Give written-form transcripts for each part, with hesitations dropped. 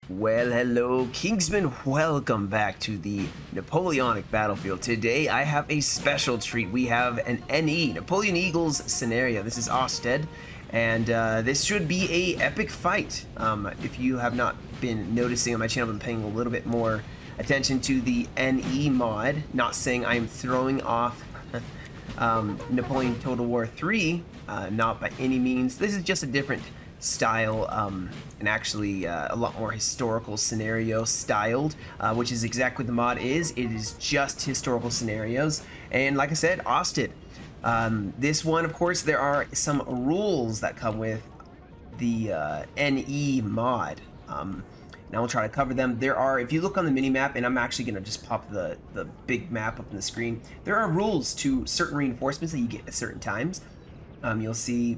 Well, hello, Kingsmen. Welcome back to the Napoleonic battlefield. Today, I have a special treat. We have an NE, Napoleon Eagles scenario. This is Auerstedt, and this should be a epic fight. If you have not been noticing on my channel, I've been paying a little bit more attention to the NE mod. Not saying I am throwing off Napoleon Total War 3, not by any means. This is just a different style, and actually a lot more historical scenario styled, which is exactly what the mod is. It is just historical scenarios, and like I said, Auerstedt. This one, of course, there are some rules that come with the NE mod, and I'll try to cover them. There are, if you look on the mini map, and I'm actually going to just pop the big map up on the screen, there are rules to certain reinforcements that you get at certain times. You'll see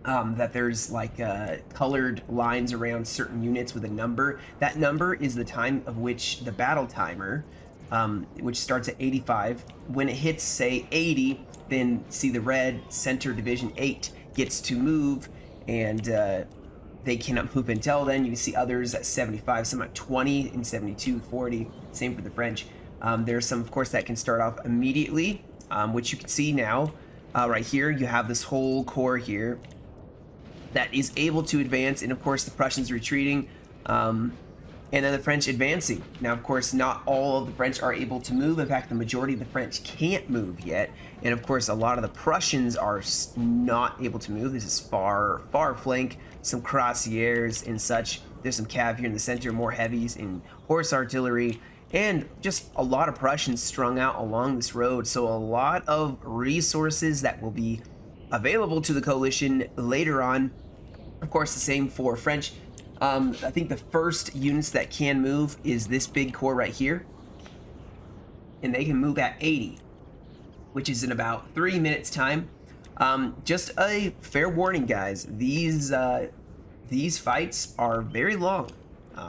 that there's like colored lines around certain units with a number. That number is the time of which the battle timer, which starts at 85. When it hits, say, 80, then see the red center division 8 gets to move, and they cannot move until then. You can see others at 75, some at 20, and 72, 40. Same for the French. There's some, of course, that can start off immediately, which you can see now. Right here, you have this whole corps here that is able to advance, and of course the Prussians retreating, and then the French advancing. Now, of course, not all of the French are able to move. In fact, the majority of the French can't move yet, and of course a lot of the Prussians are not able to move. This is far flank, some cuirassiers and such. There's some cav here in the center, more heavies and horse artillery, and just a lot of Prussians strung out along this road. So a lot of resources that will be available to the coalition later on. Of course, the same for French. I think the first units that can move is this big corps right here, and they can move at 80, which is in about 3 minutes time. Just a fair warning, guys, these fights are very long.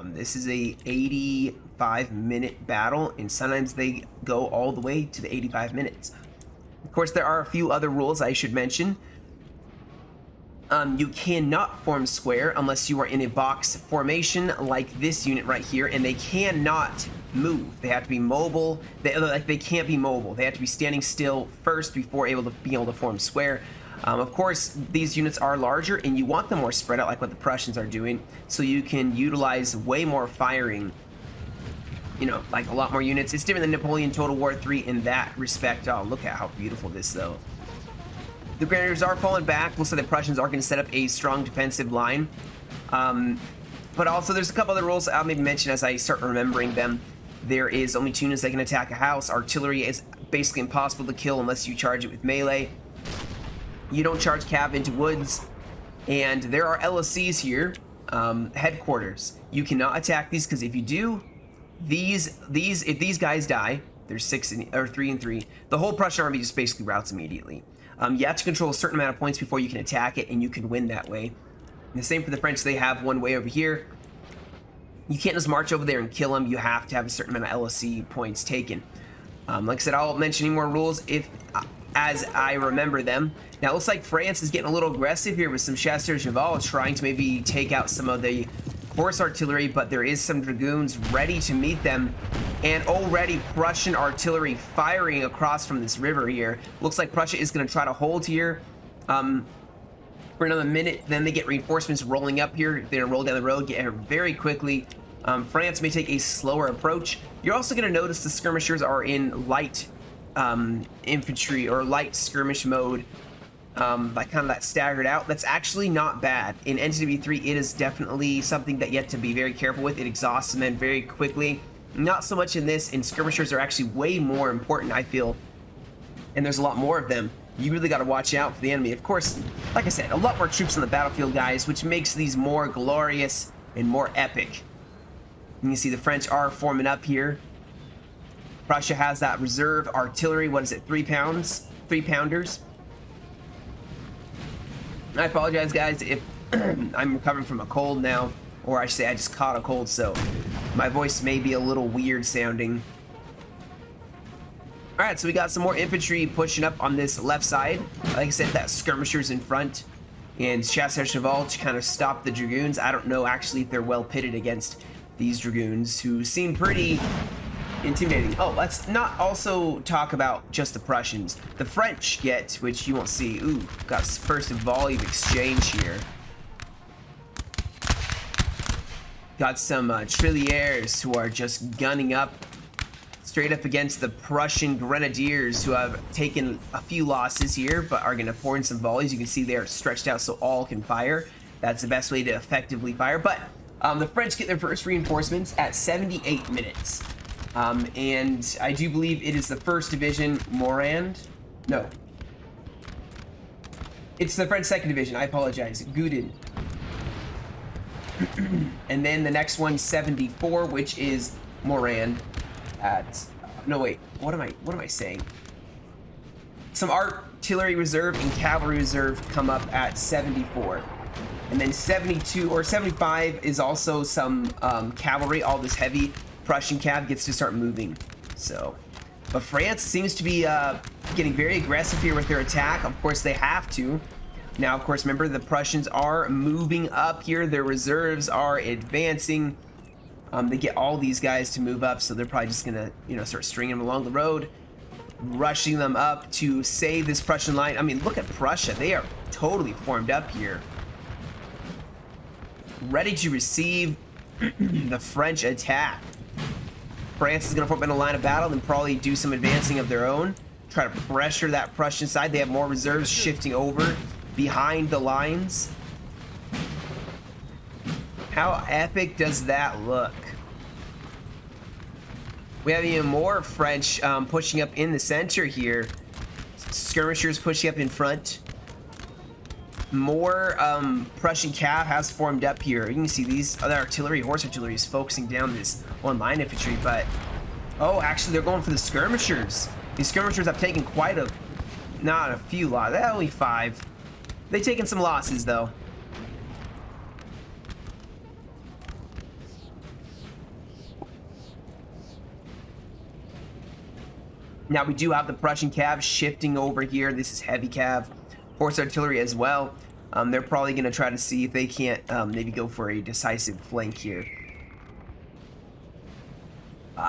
This is a 85-minute battle, and sometimes they go all the way to the 85 minutes. Of course, there are a few other rules I should mention. You cannot form square unless you are in a box formation like this unit right here, and they cannot move. They have to be mobile. They can't be mobile. They have to be standing still first before being able to form square. Of course, these units are larger, and you want them more spread out like what the Prussians are doing, so you can utilize way more firing. You know, like a lot more units. It's different than Napoleon Total War 3 in that respect. Oh, look at how beautiful this, though. The Grenadiers are falling back. Looks like the Prussians are going to set up a strong defensive line. But also, there's a couple other rules I'll maybe mention as I start remembering them. There is only 2 units that can attack a house. Artillery is basically impossible to kill unless you charge it with melee. You don't charge cav into woods. And there are LSCs here, headquarters. You cannot attack these, because if you do, if these guys die, there's 3 and 3. The whole Prussian army just basically routs immediately. You have to control a certain amount of points before you can attack it, and you can win that way. And the same for the French. They have one way over here. You can't just march over there and kill them. You have to have a certain amount of LSC points taken. Like I said, I'll mention any more rules as I remember them. Now, it looks like France is getting a little aggressive here with some chasseurs cheval, trying to maybe take out some of the horse artillery, but there is some dragoons ready to meet them, and already Prussian artillery firing across from this river here. Looks like Prussia is going to try to hold here for another minute. Then they get reinforcements rolling up here. They're going to roll down the road, get here very quickly. France may take a slower approach. You're also going to notice the skirmishers are in light infantry or light skirmish mode. Like kind of that staggered out. That's actually not bad. In NTW 3, it is definitely something that you have to be very careful with. It exhausts the men very quickly. Not so much in this, and skirmishers are actually way more important, I feel. And there's a lot more of them. You really got to watch out for the enemy. Of course, like I said, a lot more troops on the battlefield, guys, which makes these more glorious and more epic. You can see the French are forming up here. Prussia has that reserve artillery. What is it? 3 pounds? 3-pounders. I apologize, guys, if I'm recovering from a cold now, or I should say I just caught a cold, so my voice may be a little weird sounding. All right, so we got some more infantry pushing up on this left side. Like I said, that skirmishers in front. and chasseur cheval to kind of stop the dragoons. I don't know actually if they're well pitted against these dragoons, who seem pretty intimidating. Oh, let's not also talk about just the Prussians. The French get, which you won't see. Ooh, got first volume exchange here. Got some trilliers who are just gunning up straight up against the Prussian grenadiers, who have taken a few losses here but are going to pour in some volleys. You can see they're stretched out so all can fire. That's the best way to effectively fire. But the French get their first reinforcements at 78 minutes. And I do believe it is the 1st Division, Morand. No. It's the French 2nd Division, I apologize. Gudin. And then the next one, 74, which is Morand at... No, wait. What am I saying? Some artillery reserve and cavalry reserve come up at 74. And then 72 or 75 is also some cavalry. All this heavy Prussian cav gets to start moving. So, but France seems to be getting very aggressive here with their attack. Of course, they have to. Now, of course, remember, the Prussians are moving up here. Their reserves are advancing. They get all these guys to move up, so they're probably just gonna, you know, start stringing them along the road, rushing them up to save this Prussian line. I mean, look at Prussia. They are totally formed up here, ready to receive the French attack. France is gonna form in a line of battle and probably do some advancing of their own, try to pressure that Prussian side. They have more reserves shifting over behind the lines. How epic does that look? We have even more French pushing up in the center here. Skirmishers pushing up in front. More Prussian cav has formed up here. You can see these other artillery, horse artillery is focusing down this one line infantry, but oh, actually they're going for the skirmishers. These skirmishers have taken quite a, not a few losses, only 5. They've taken some losses though. Now we do have the Prussian cav shifting over here. This is heavy cav, horse artillery as well. They're probably going to try to see if they can't maybe go for a decisive flank here.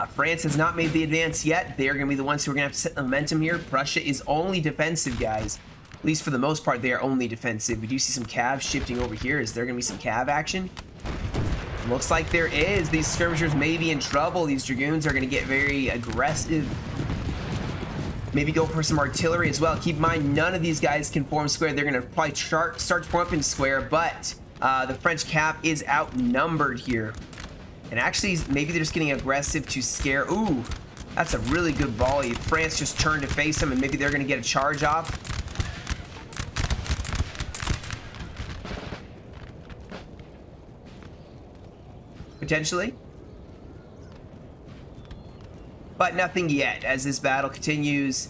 France has not made the advance yet. They're going to be the ones who are going to have to set the momentum here. Prussia is only defensive, guys. At least for the most part, they are only defensive. We do see some cav shifting over here. Is there going to be some cav action? Looks like there is. These skirmishers may be in trouble. These dragoons are going to get very aggressive. Maybe go for some artillery as well. Keep in mind, none of these guys can form square. They're going to probably start to form up in square, but the French cap is outnumbered here. And actually, maybe they're just getting aggressive to scare. Ooh, that's a really good volley. France just turned to face them, and maybe they're going to get a charge off. Potentially. But nothing yet, as this battle continues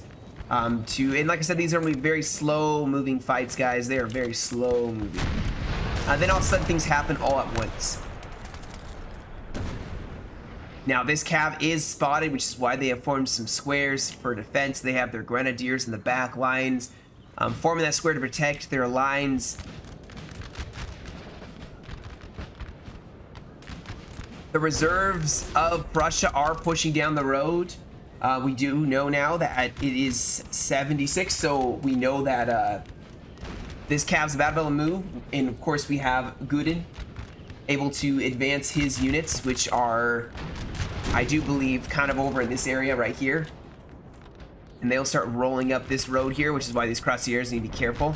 and like I said, these are very slow moving fights, guys. They are very slow moving. Then all of a sudden things happen all at once. Now this cav is spotted, which is why they have formed some squares for defense. They have their grenadiers in the back lines, forming that square to protect their lines. The reserves of Prussia are pushing down the road. We do know now that it is 76, so we know that this cav's about to move. And of course we have Gudin able to advance his units, which are, I do believe, kind of over in this area right here. And they'll start rolling up this road here, which is why these cuirassiers need to be careful.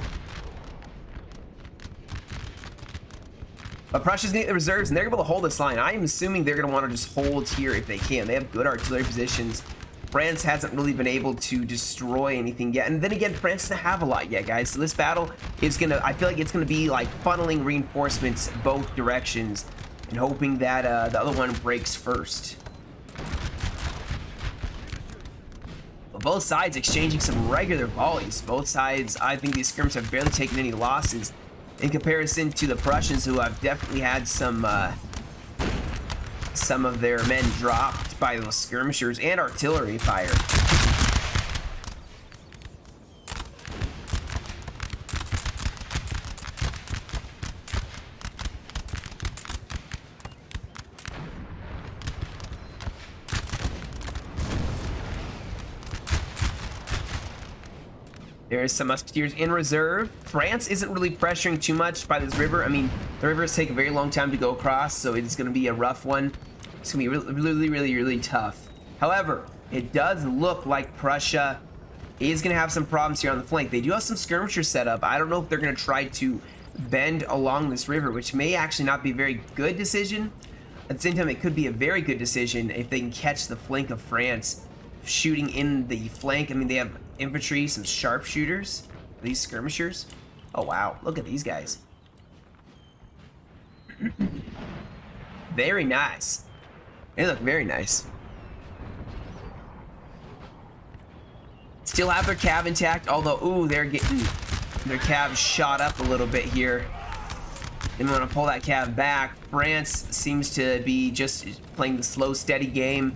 But Prussia's gonna get the reserves, and they're able to hold this line. I am assuming they're going to want to just hold here if they can. They have good artillery positions. France hasn't really been able to destroy anything yet. And then again, France doesn't have a lot yet, guys. So this battle is going to, I feel like it's going to be like funneling reinforcements both directions and hoping that the other one breaks first. But both sides exchanging some regular volleys. Both sides, I think these skirmishes have barely taken any losses in comparison to the Prussians, who have definitely had some of their men dropped by those skirmishers and artillery fire. There is some musketeers in reserve. France isn't really pressuring too much by this river. I mean, the rivers take a very long time to go across, so it's going to be a rough one. It's going to be really tough. However, it does look like Prussia is going to have some problems here on the flank. They do have some skirmishers set up. I don't know if they're going to try to bend along this river, which may actually not be a very good decision. At the same time, it could be a very good decision if they can catch the flank of France shooting in the flank. I mean, they have infantry, some sharpshooters, these skirmishers. Oh wow, look at these guys. Very nice. They look very nice. Still have their cav intact, although ooh, they're getting their cav shot up a little bit here. They want to pull that cav back. France seems to be just playing the slow, steady game.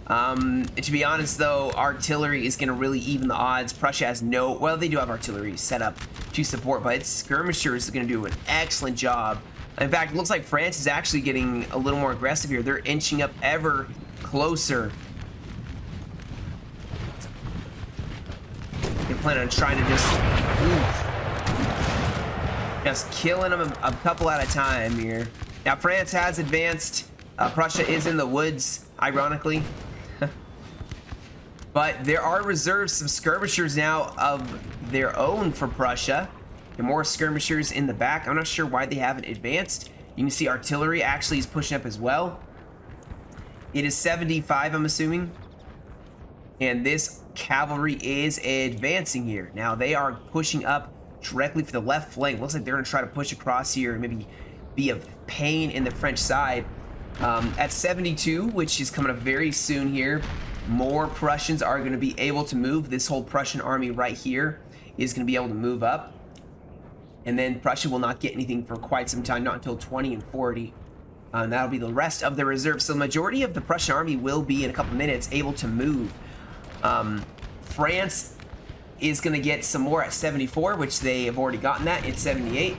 To be honest though, artillery is going to really even the odds. Prussia has no, well, they do have artillery set up to support, but its skirmishers are going to do an excellent job. In fact, it looks like France is actually getting a little more aggressive here. They're inching up ever closer. They plan on trying to just killing them a couple at a time here. Now France has advanced. Prussia is in the woods, ironically. But there are reserves, some skirmishers now of their own for Prussia. There are more skirmishers in the back. I'm not sure why they haven't advanced. You can see artillery actually is pushing up as well. It is 75, I'm assuming. And this cavalry is advancing here. Now they are pushing up directly for the left flank. Looks like they're going to try to push across here and maybe be a pain in the French side. At 72, which is coming up very soon here, more Prussians are going to be able to move. This whole Prussian army right here is going to be able to move up. And then Prussia will not get anything for quite some time, not until 20 and 40. And that'll be the rest of the reserve. So the majority of the Prussian army will be, in a couple minutes, able to move. France is going to get some more at 74, which they have already gotten that. It's 78.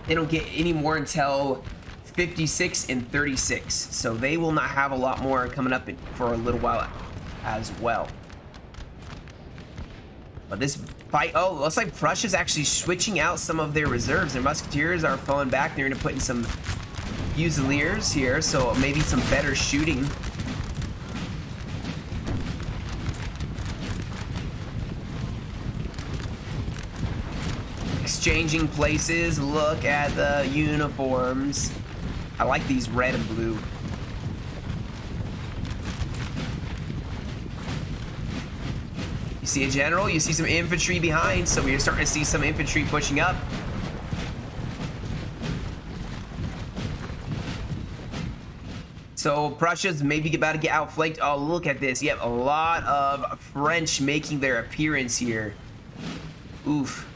They don't get any more until 56 and 36. So they will not have a lot more coming up for a little while as well. But this fight, oh, looks like Prussia's actually switching out some of their reserves. Their musketeers are falling back. They're going to put in some fusiliers here, so maybe some better shooting. Exchanging places. Look at the uniforms. I like these red and blue. You see a general, you see some infantry behind, so we're starting to see some infantry pushing up. So Prussia's maybe about to get outflanked. Oh, look at this. You have a lot of French making their appearance here. Oof.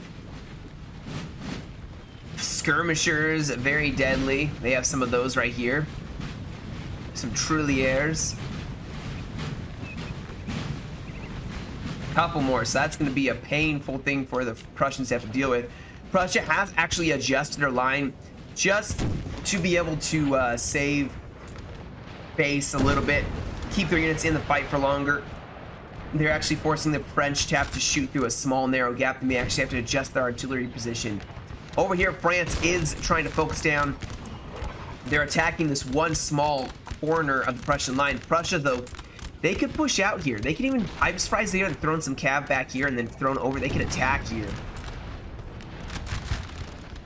Skirmishers, very deadly. They have some of those right here. Some Trilliers. Couple more, so that's going to be a painful thing for the Prussians to have to deal with. Prussia has actually adjusted their line just to be able to save base a little bit, keep their units in the fight for longer. They're actually forcing the French to have to shoot through a small narrow gap, and they actually have to adjust their artillery position. Over here, France is trying to focus down. They're attacking this one small corner of the Prussian line. Prussia, though, they could push out here. They can even, I'm surprised they haven't thrown some cav back here and then thrown over. They could attack here.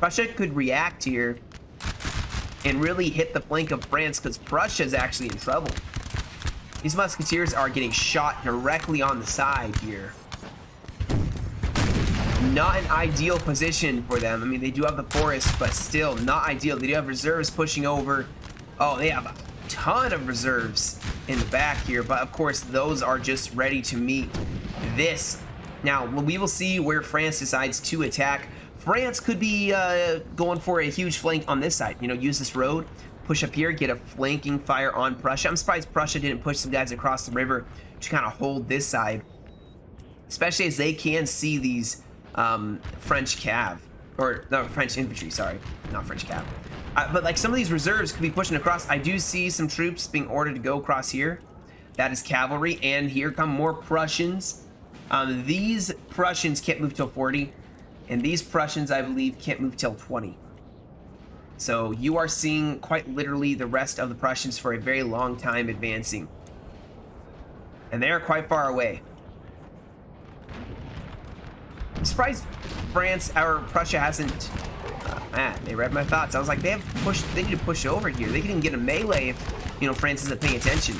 Prussia could react here and really hit the flank of France, because Prussia is actually in trouble. These musketeers are getting shot directly on the side here. Not an ideal position for them. I mean, they do have the forest, but still not ideal. They do have reserves pushing over. Oh, they have a ton of reserves in the back here, but of course those are just ready to meet this. Now we will see where France decides to attack. France could be going for a huge flank on this side, you know, use this road, push up here, get a flanking fire on Prussia. I'm surprised Prussia didn't push some guys across the river to kind of hold this side, especially as they can see these French cav, or no, French infantry, sorry, not French cav. But like some of these reserves could be pushing across. I do see some troops being ordered to go across here. That is cavalry, and here come more Prussians. These Prussians can't move till 40, and these Prussians, I believe, can't move till 20. So you are seeing quite literally the rest of the Prussians for a very long time advancing. And they are quite far away. I'm surprised France or Prussia hasn't... man, they read my thoughts. I was like, they need to push over here. They can even get a melee if, you know, France isn't paying attention.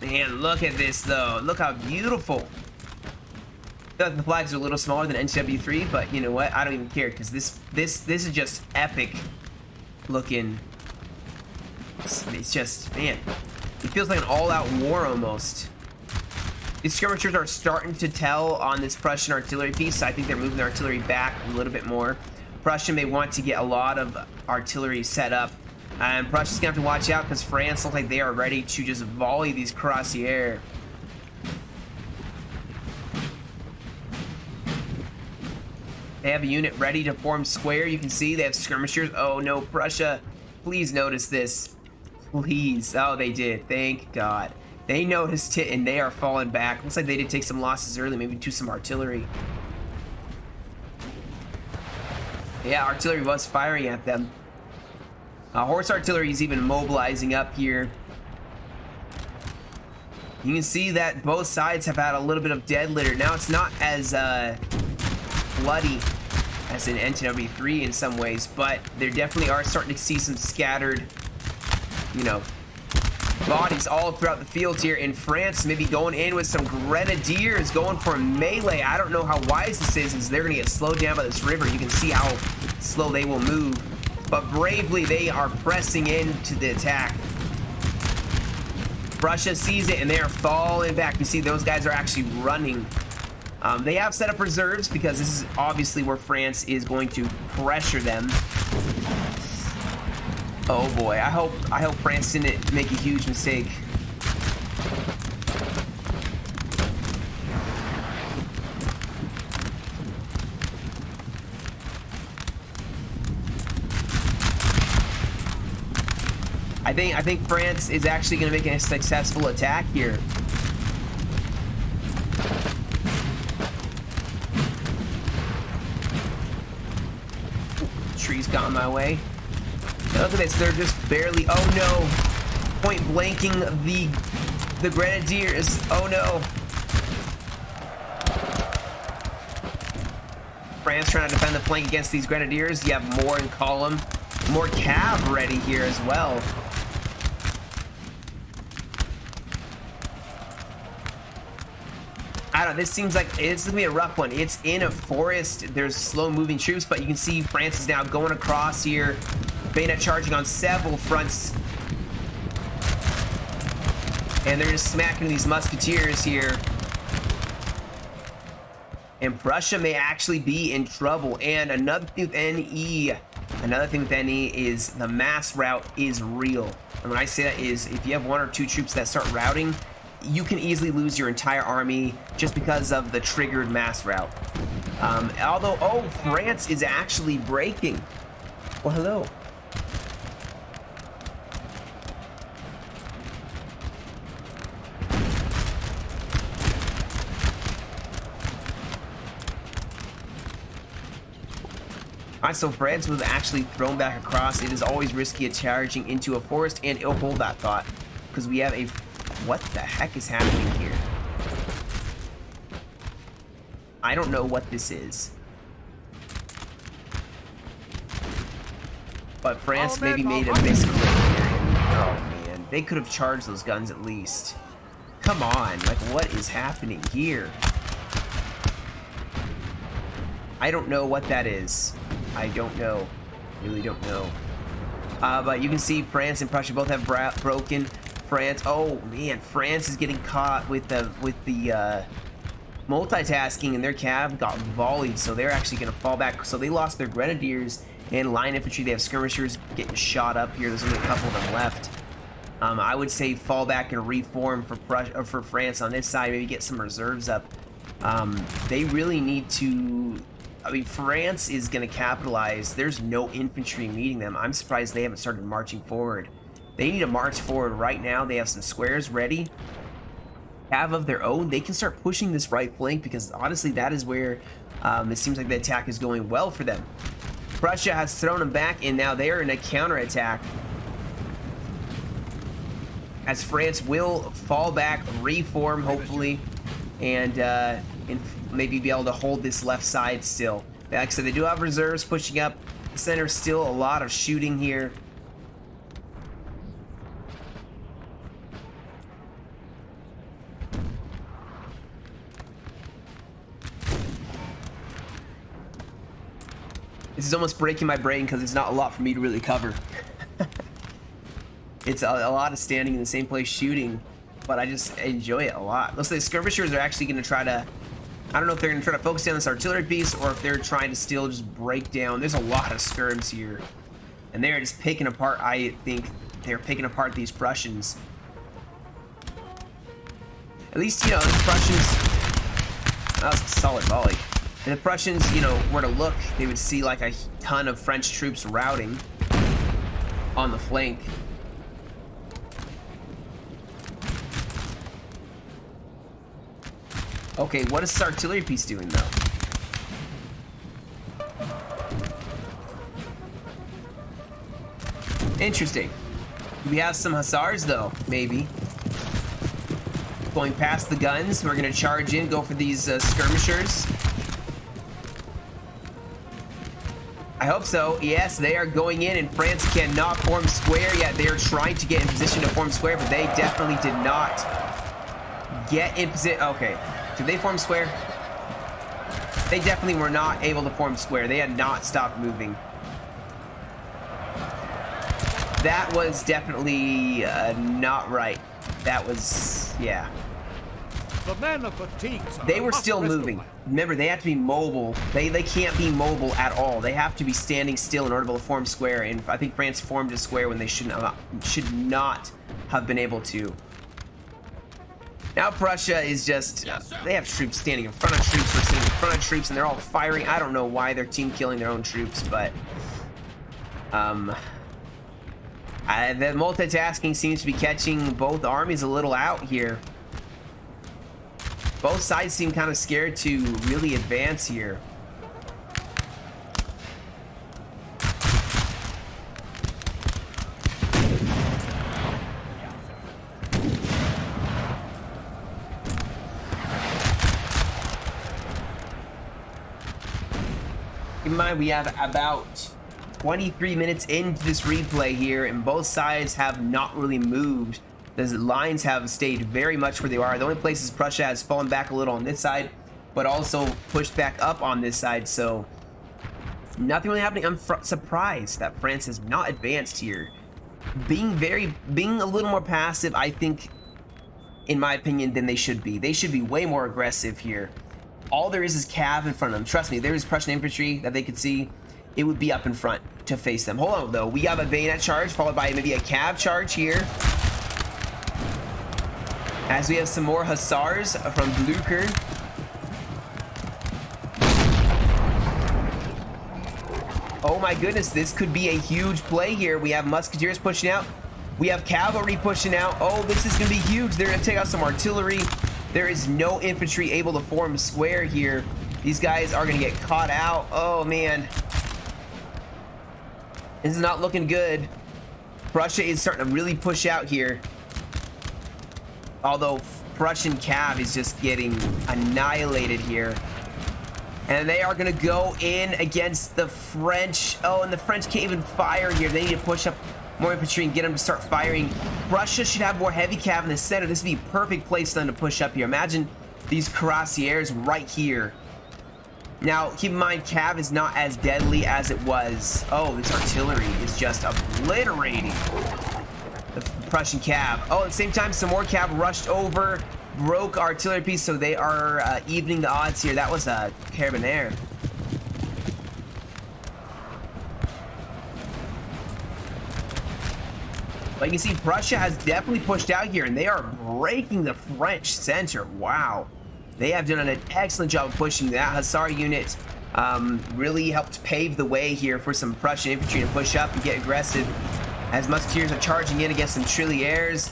Man, look at this though. Look how beautiful. I feel like the flags are a little smaller than NCW3, but you know what? I don't even care because this is just epic looking. It's just, man, it feels like an all-out war almost. These skirmishers are starting to tell on this Prussian artillery piece. So I think they're moving their artillery back a little bit more. Prussia may want to get a lot of artillery set up. And Prussia's gonna have to watch out because France looks like they are ready to just volley these cuirassiers. They have a unit ready to form square. You can see they have skirmishers. Oh no, Prussia, please notice this. Please. Oh, they did. Thank God. They noticed it and they are falling back. Looks like they did take some losses early, maybe to some artillery. Yeah, artillery was firing at them. Horse artillery is even mobilizing up here. You can see that both sides have had a little bit of dead litter. Now it's not as bloody as in NTW3 in some ways, but there definitely are starting to see some scattered, you know, bodies all throughout the field here. In France, maybe going in with some grenadiers, going for a melee. I don't know how wise this is, as they're going to get slowed down by this river. You can see how slow they will move. But bravely, they are pressing into the attack. Prussia sees it, and they are falling back. You see those guys are actually running. They have set up reserves because this is obviously where France is going to pressure them. Oh boy, I hope France didn't make a huge mistake. I think France is actually going to make a successful attack here. Trees got in my way. Look at this, they're just barely, oh no, point blanking the grenadiers. Oh no. France trying to defend the flank against these grenadiers. You have more in column, more cav ready here as well. I don't know, this seems like it's gonna be a rough one. It's in a forest, there's slow moving troops, but you can see France is now going across here. Bayonet charging on several fronts. And they're just smacking these musketeers here. And Prussia may actually be in trouble. And another thing with NE is the mass rout is real. And when I say that is, if you have one or two troops that start routing, you can easily lose your entire army just because of the triggered mass rout. Although, oh, France is actually breaking. Well, hello. Alright, so France was actually thrown back across. It is always risky at charging into a forest, and it'll hold that thought. Because we have a... What the heck is happening here? I don't know what this is. But France maybe made a misclick here. Oh man, they could have charged those guns at least. Come on, like what is happening here? I don't know what that is. I don't know. Really don't know. But you can see France and Prussia both have broken. France, oh man, France is getting caught with the multitasking, and their cav got volleyed, so they're actually going to fall back. So they lost their grenadiers and line infantry. They have skirmishers getting shot up here. There's only a couple of them left. I would say fall back and reform for France on this side. Maybe get some reserves up. They really need to... I mean, France is going to capitalize. There's no infantry meeting them. I'm surprised they haven't started marching forward. They need to march forward right now. They have some squares ready. Have of their own. They can start pushing this right flank because honestly, that is where it seems like the attack is going well for them. Prussia has thrown them back, and now they are in a counterattack. As France will fall back, reform, hopefully, and maybe be able to hold this left side still. Like I said, they do have reserves pushing up. The center, still a lot of shooting here. This is almost breaking my brain because it's not a lot for me to really cover. It's a lot of standing in the same place shooting, but I just enjoy it a lot. Looks like the skirmishers are actually going to try to... I don't know if they're going to try to focus down this artillery piece or if they're trying to still just break down. There's a lot of skirms here. And they're just picking apart, I think, they're picking apart these Prussians. At least, you know, the Prussians... That was a solid volley. If the Prussians, you know, were to look, they would see like a ton of French troops routing on the flank. Okay, what is this artillery piece doing, though? Interesting. We have some hussars, though, maybe. Going past the guns, we're going to charge in, go for these skirmishers. I hope so. Yes, they are going in, and France cannot form square yet. They are trying to get in position to form square, but they definitely did not get in position. Okay. Did they form square? They definitely were not able to form square. They had not stopped moving. That was definitely not right. That was, yeah. The men are fatigued, sir. They were still moving. Remember, they have to be mobile. They can't be mobile at all. They have to be standing still in order to form square. And I think France formed a square when they should not have been able to. Now Prussia is just, they have troops standing in front of troops, we're standing in front of troops, and they're all firing. I don't know why they're team killing their own troops, but the multitasking seems to be catching both armies a little out here. Both sides seem kind of scared to really advance here. Keep in mind, we have about 23 minutes into this replay here, and both sides have not really moved. The lines have stayed very much where they are. The only places Prussia has fallen back a little on this side, but also pushed back up on this side, so nothing really happening. I'm surprised that France has not advanced here. Being a little more passive, I think, in my opinion, than they should be. They should be way more aggressive here. All there is Cav in front of them. Trust me, there is Prussian infantry that they could see. It would be up in front to face them. Hold on, though. We have a bayonet charge followed by maybe a Cav charge here. As we have some more hussars from Blücher. Oh my goodness, this could be a huge play here. We have musketeers pushing out. We have cavalry pushing out. Oh, this is going to be huge. They're going to take out some artillery. There is no infantry able to form square here. These guys are going to get caught out. Oh, man. This is not looking good. Prussia is starting to really push out here. Although Prussian Cav is just getting annihilated here. And they are going to go in against the French. Oh, and the French can't even fire here. They need to push up more infantry and get them to start firing. Prussia should have more heavy cav in the center. This would be a perfect place for them to push up here. Imagine these cuirassiers right here. Now, keep in mind, cav is not as deadly as it was. Oh, this artillery is just obliterating the Prussian cav. Oh, at the same time, some more cav rushed over, broke artillery piece, so they are evening the odds here. That was a carabinier. But you can see Prussia has definitely pushed out here, and they are breaking the French center. Wow. They have done an excellent job of pushing. That Hussar unit really helped pave the way here for some Prussian infantry to push up and get aggressive as musketeers are charging in against some tirailleurs.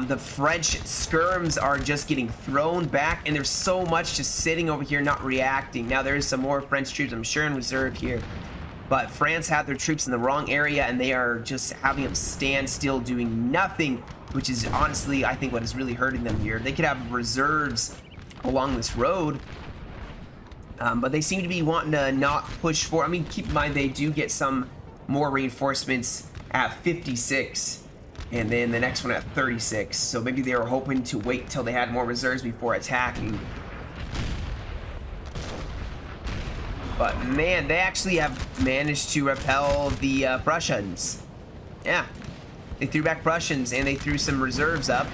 The French skirms are just getting thrown back, and there's so much just sitting over here not reacting. Now there's some more French troops, I'm sure, in reserve here, but France had their troops in the wrong area, and they are just having them stand still doing nothing, which is honestly, I think, what is really hurting them here. They could have reserves along this road, but they seem to be wanting to not push forward. I mean, keep in mind, they do get some more reinforcements at 56, and then the next one at 36, so maybe they were hoping to wait till they had more reserves before attacking. But man, they actually have managed to repel the Prussians. Yeah, they threw back Prussians, and they threw some reserves up.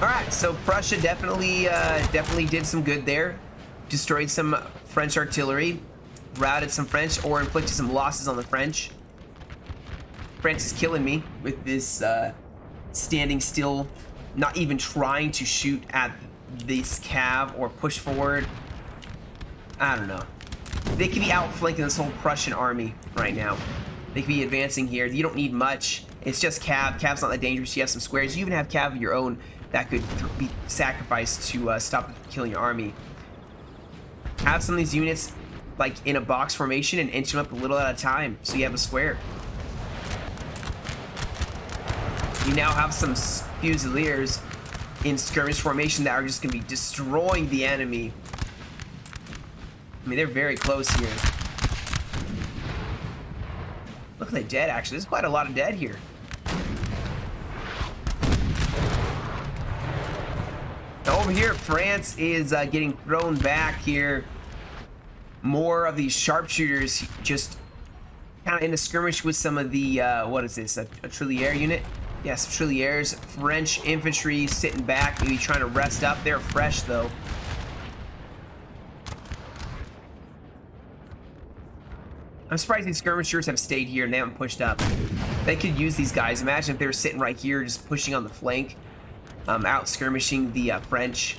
Alright, so Prussia definitely did some good there. Destroyed some French artillery, routed some French, or inflicted some losses on the French. France is killing me with this standing still, not even trying to shoot at this cav or push forward. I don't know. They could be outflanking this whole Prussian army right now. They could be advancing here. You don't need much. It's just cav. Cav's not that dangerous. You have some squares. You even have cav of your own that could be sacrificed to stop killing your army. Have some of these units like in a box formation and inch them up a little at a time so you have a square. You now have some fusiliers in skirmish formation that are just going to be destroying the enemy. I mean, they're very close here. Look at the dead, actually. There's quite a lot of dead here. Over here, France is getting thrown back here. More of these sharpshooters just kind of in a skirmish with some of the, what is this, a tirailleur unit? Yes, tirailleurs. French infantry sitting back, maybe trying to rest up. They're fresh, though. I'm surprised these skirmishers have stayed here and they haven't pushed up. They could use these guys. Imagine if they were sitting right here just pushing on the flank. Out skirmishing the French.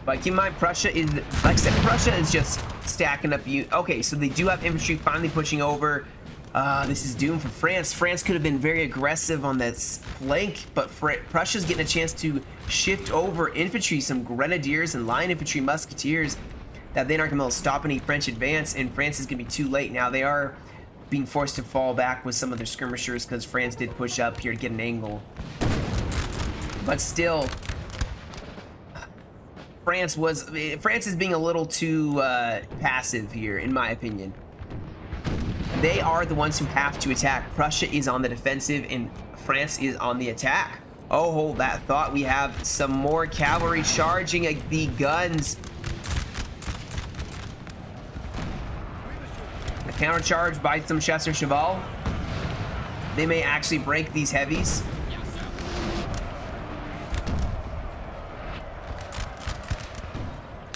But keep in mind, Prussia is, like I said, Prussia is just stacking up. Okay, so they do have infantry finally pushing over. This is doomed for France. France could have been very aggressive on this flank, but Prussia's getting a chance to shift over infantry, some grenadiers and line infantry musketeers that then aren't going to be able to stop any French advance, and France is going to be too late. Now they are being forced to fall back with some of their skirmishers because France did push up here to get an angle. But still, France is being a little too passive here, in my opinion. They are the ones who have to attack. Prussia is on the defensive and France is on the attack. Oh, hold that thought. We have some more cavalry charging at the guns. A countercharge by some chasseurs cheval. They may actually break these heavies.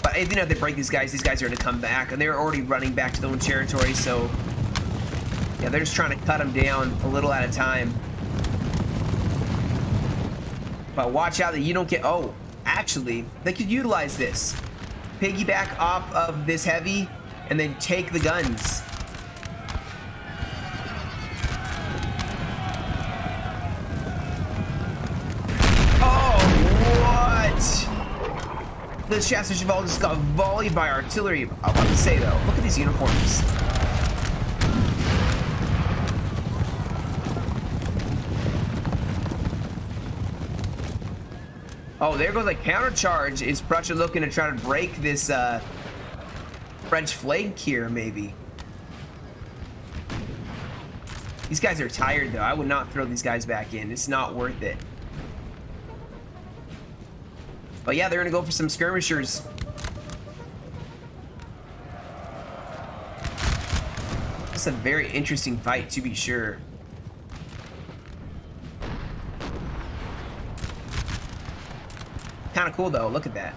But even if they break these guys are going to come back, and they're already running back to their own territory, so yeah, they're just trying to cut them down a little at a time. But watch out that you don't get... Oh, actually, they could utilize this. Piggyback off of this heavy, and then take the guns. The chasseurs cheval just got volleyed by artillery. I want to say though, look at these uniforms. Oh, there goes a countercharge. Is Prussia looking to try to break this French flank here, maybe? These guys are tired though. I would not throw these guys back in. It's not worth it. But yeah, they're gonna go for some skirmishers. It's a very interesting fight, to be sure. Kind of cool though. Look at that.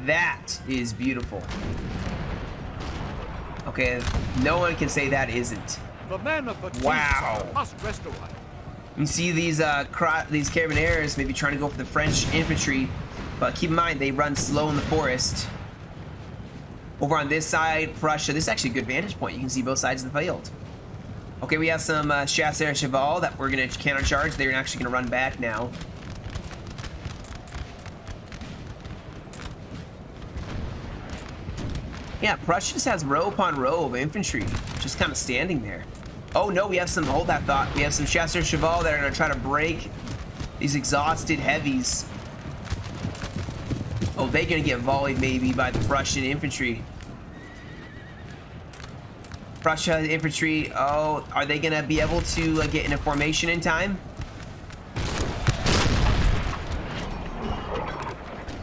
That is beautiful. Okay, no one can say that isn't. The men of the Wow. must rest a while. You see these carabineers maybe trying to go for the French infantry, but keep in mind they run slow in the forest. Over on this side, Prussia, this is actually a good vantage point. You can see both sides of the field. Okay, we have some chasseurs cheval that we're going to countercharge. They're actually going to run back now. Yeah, Prussia just has row upon row of infantry just kind of standing there. Oh no, we have some, hold that thought, we have some chasseurs cheval that are going to try to break these exhausted heavies. Oh, they're going to get volleyed maybe by the Prussian infantry. Prussia infantry, oh, are they going to be able to get in a formation in time?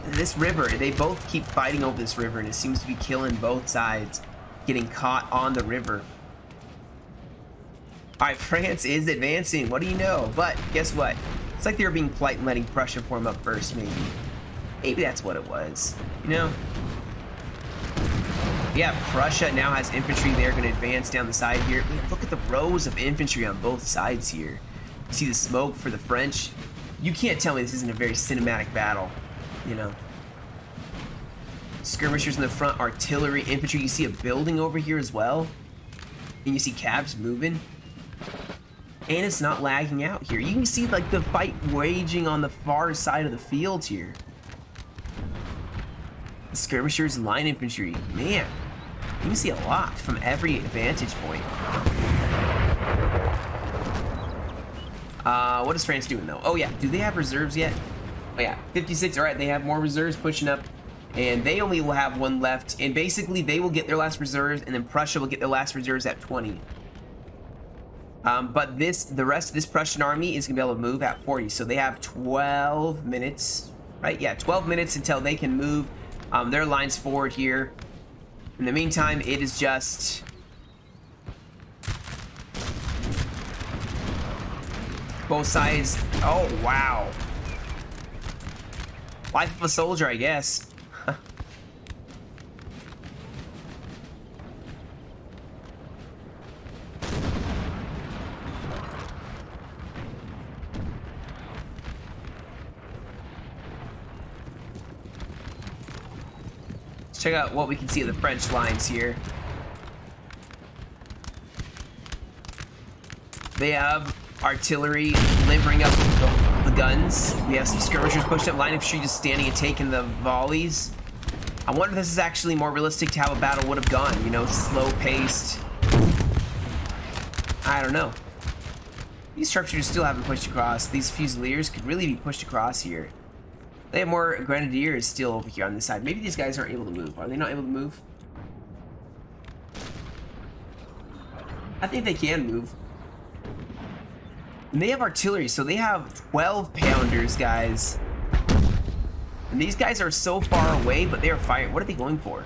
This river, they both keep fighting over this river, and it seems to be killing both sides, getting caught on the river. All right, France is advancing. What do you know? But guess what? It's like they were being polite and letting Prussia form up first, maybe. Maybe that's what it was, you know? Yeah, Prussia now has infantry. They're going to advance down the side here. Man, look at the rows of infantry on both sides here. You see the smoke for the French. You can't tell me this isn't a very cinematic battle, you know? Skirmishers in the front, artillery, infantry. You see a building over here as well. And you see cabs moving. And it's not lagging out here. You can see like the fight waging on the far side of the field here. The skirmishers and line infantry. Man, you can see a lot from every vantage point. What is France doing though? Oh yeah, do they have reserves yet? Oh yeah, 56, all right, they have more reserves pushing up. And they only will have one left. And basically, they will get their last reserves, and then Prussia will get their last reserves at 20. But the rest of this Prussian army is going to be able to move at 40. So they have 12 minutes, right? Yeah, 12 minutes until they can move their lines forward here. In the meantime, it is just... both sides. Oh, wow. Life of a soldier, I guess. Check out what we can see of the French lines here. They have artillery limbering up the guns. We have some skirmishers pushing up, line infantry just standing and taking the volleys. I wonder if this is actually more realistic to how a battle would have gone, you know, slow paced. I don't know. These sharpshooters still haven't pushed across. These fusiliers could really be pushed across here. They have more grenadiers still over here on this side. Maybe these guys aren't able to move. Are they not able to move? I think they can move. And they have artillery, so they have 12 pounders, guys. And these guys are so far away, but they are firing. What are they going for?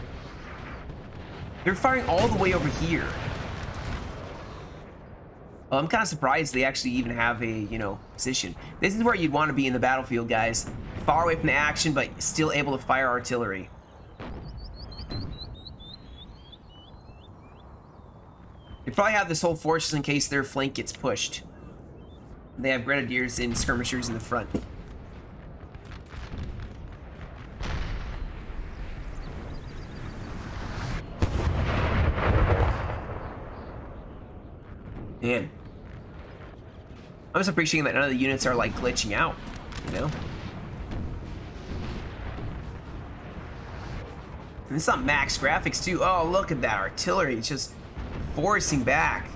They're firing all the way over here. Well, I'm kind of surprised they actually even have a, you know, position. This is where you'd want to be in the battlefield, guys. Far away from the action, but still able to fire artillery. They probably have this whole force just in case their flank gets pushed. They have grenadiers and skirmishers in the front. Man. I'm just appreciating that none of the units are like glitching out, you know? And it's on max graphics too. Oh, look at that artillery. It's just forcing back.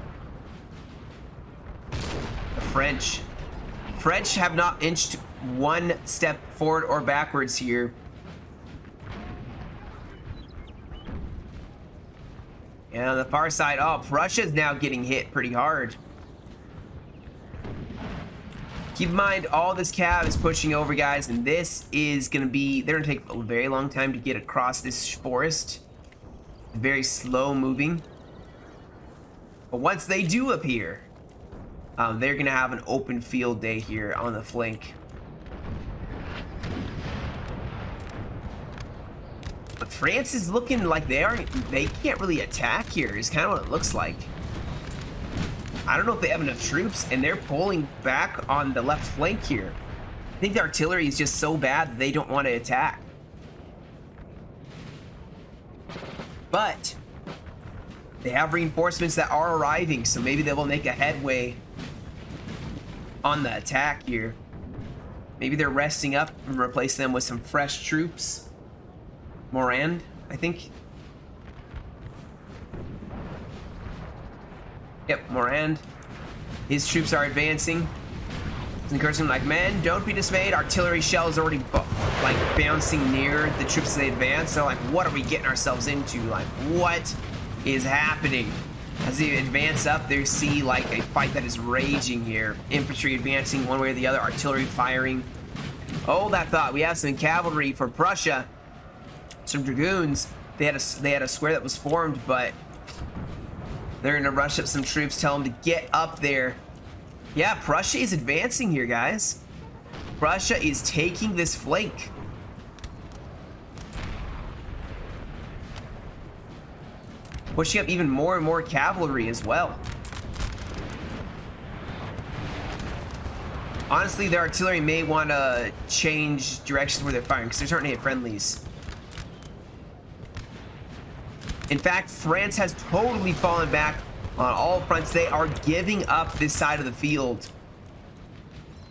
The French. French have not inched one step forward or backwards here. And on the far side, oh, Prussia's now getting hit pretty hard. Keep in mind, all this cav is pushing over, guys, and this is going to be... they're going to take a very long time to get across this forest. Very slow moving. But once they do appear, they're going to have an open field day here on the flank. But France is looking like they can't really attack here, is kind of what it looks like. I don't know if they have enough troops, and they're pulling back on the left flank here. I think the artillery is just so bad that they don't want to attack. But they have reinforcements that are arriving, so maybe they will make a headway on the attack here. Maybe they're resting up and replace them with some fresh troops. Morand, I think. Yep, Morand. His troops are advancing. He's encouraging them like, men, don't be dismayed. Artillery shells already like bouncing near the troops as they advance. They're like, what are we getting ourselves into? Like, what is happening? As they advance up, they see like a fight that is raging here. Infantry advancing one way or the other, artillery firing. Oh, that thought. We have some cavalry for Prussia. Some dragoons. They had a square that was formed, but they're gonna rush up some troops, tell them to get up there. Yeah, Prussia is advancing here, guys. Prussia is taking this flank. Pushing up even more and more cavalry as well. Honestly, their artillery may want to change directions where they're firing because they're starting to hit friendlies. In fact, France has totally fallen back on all fronts. They are giving up this side of the field.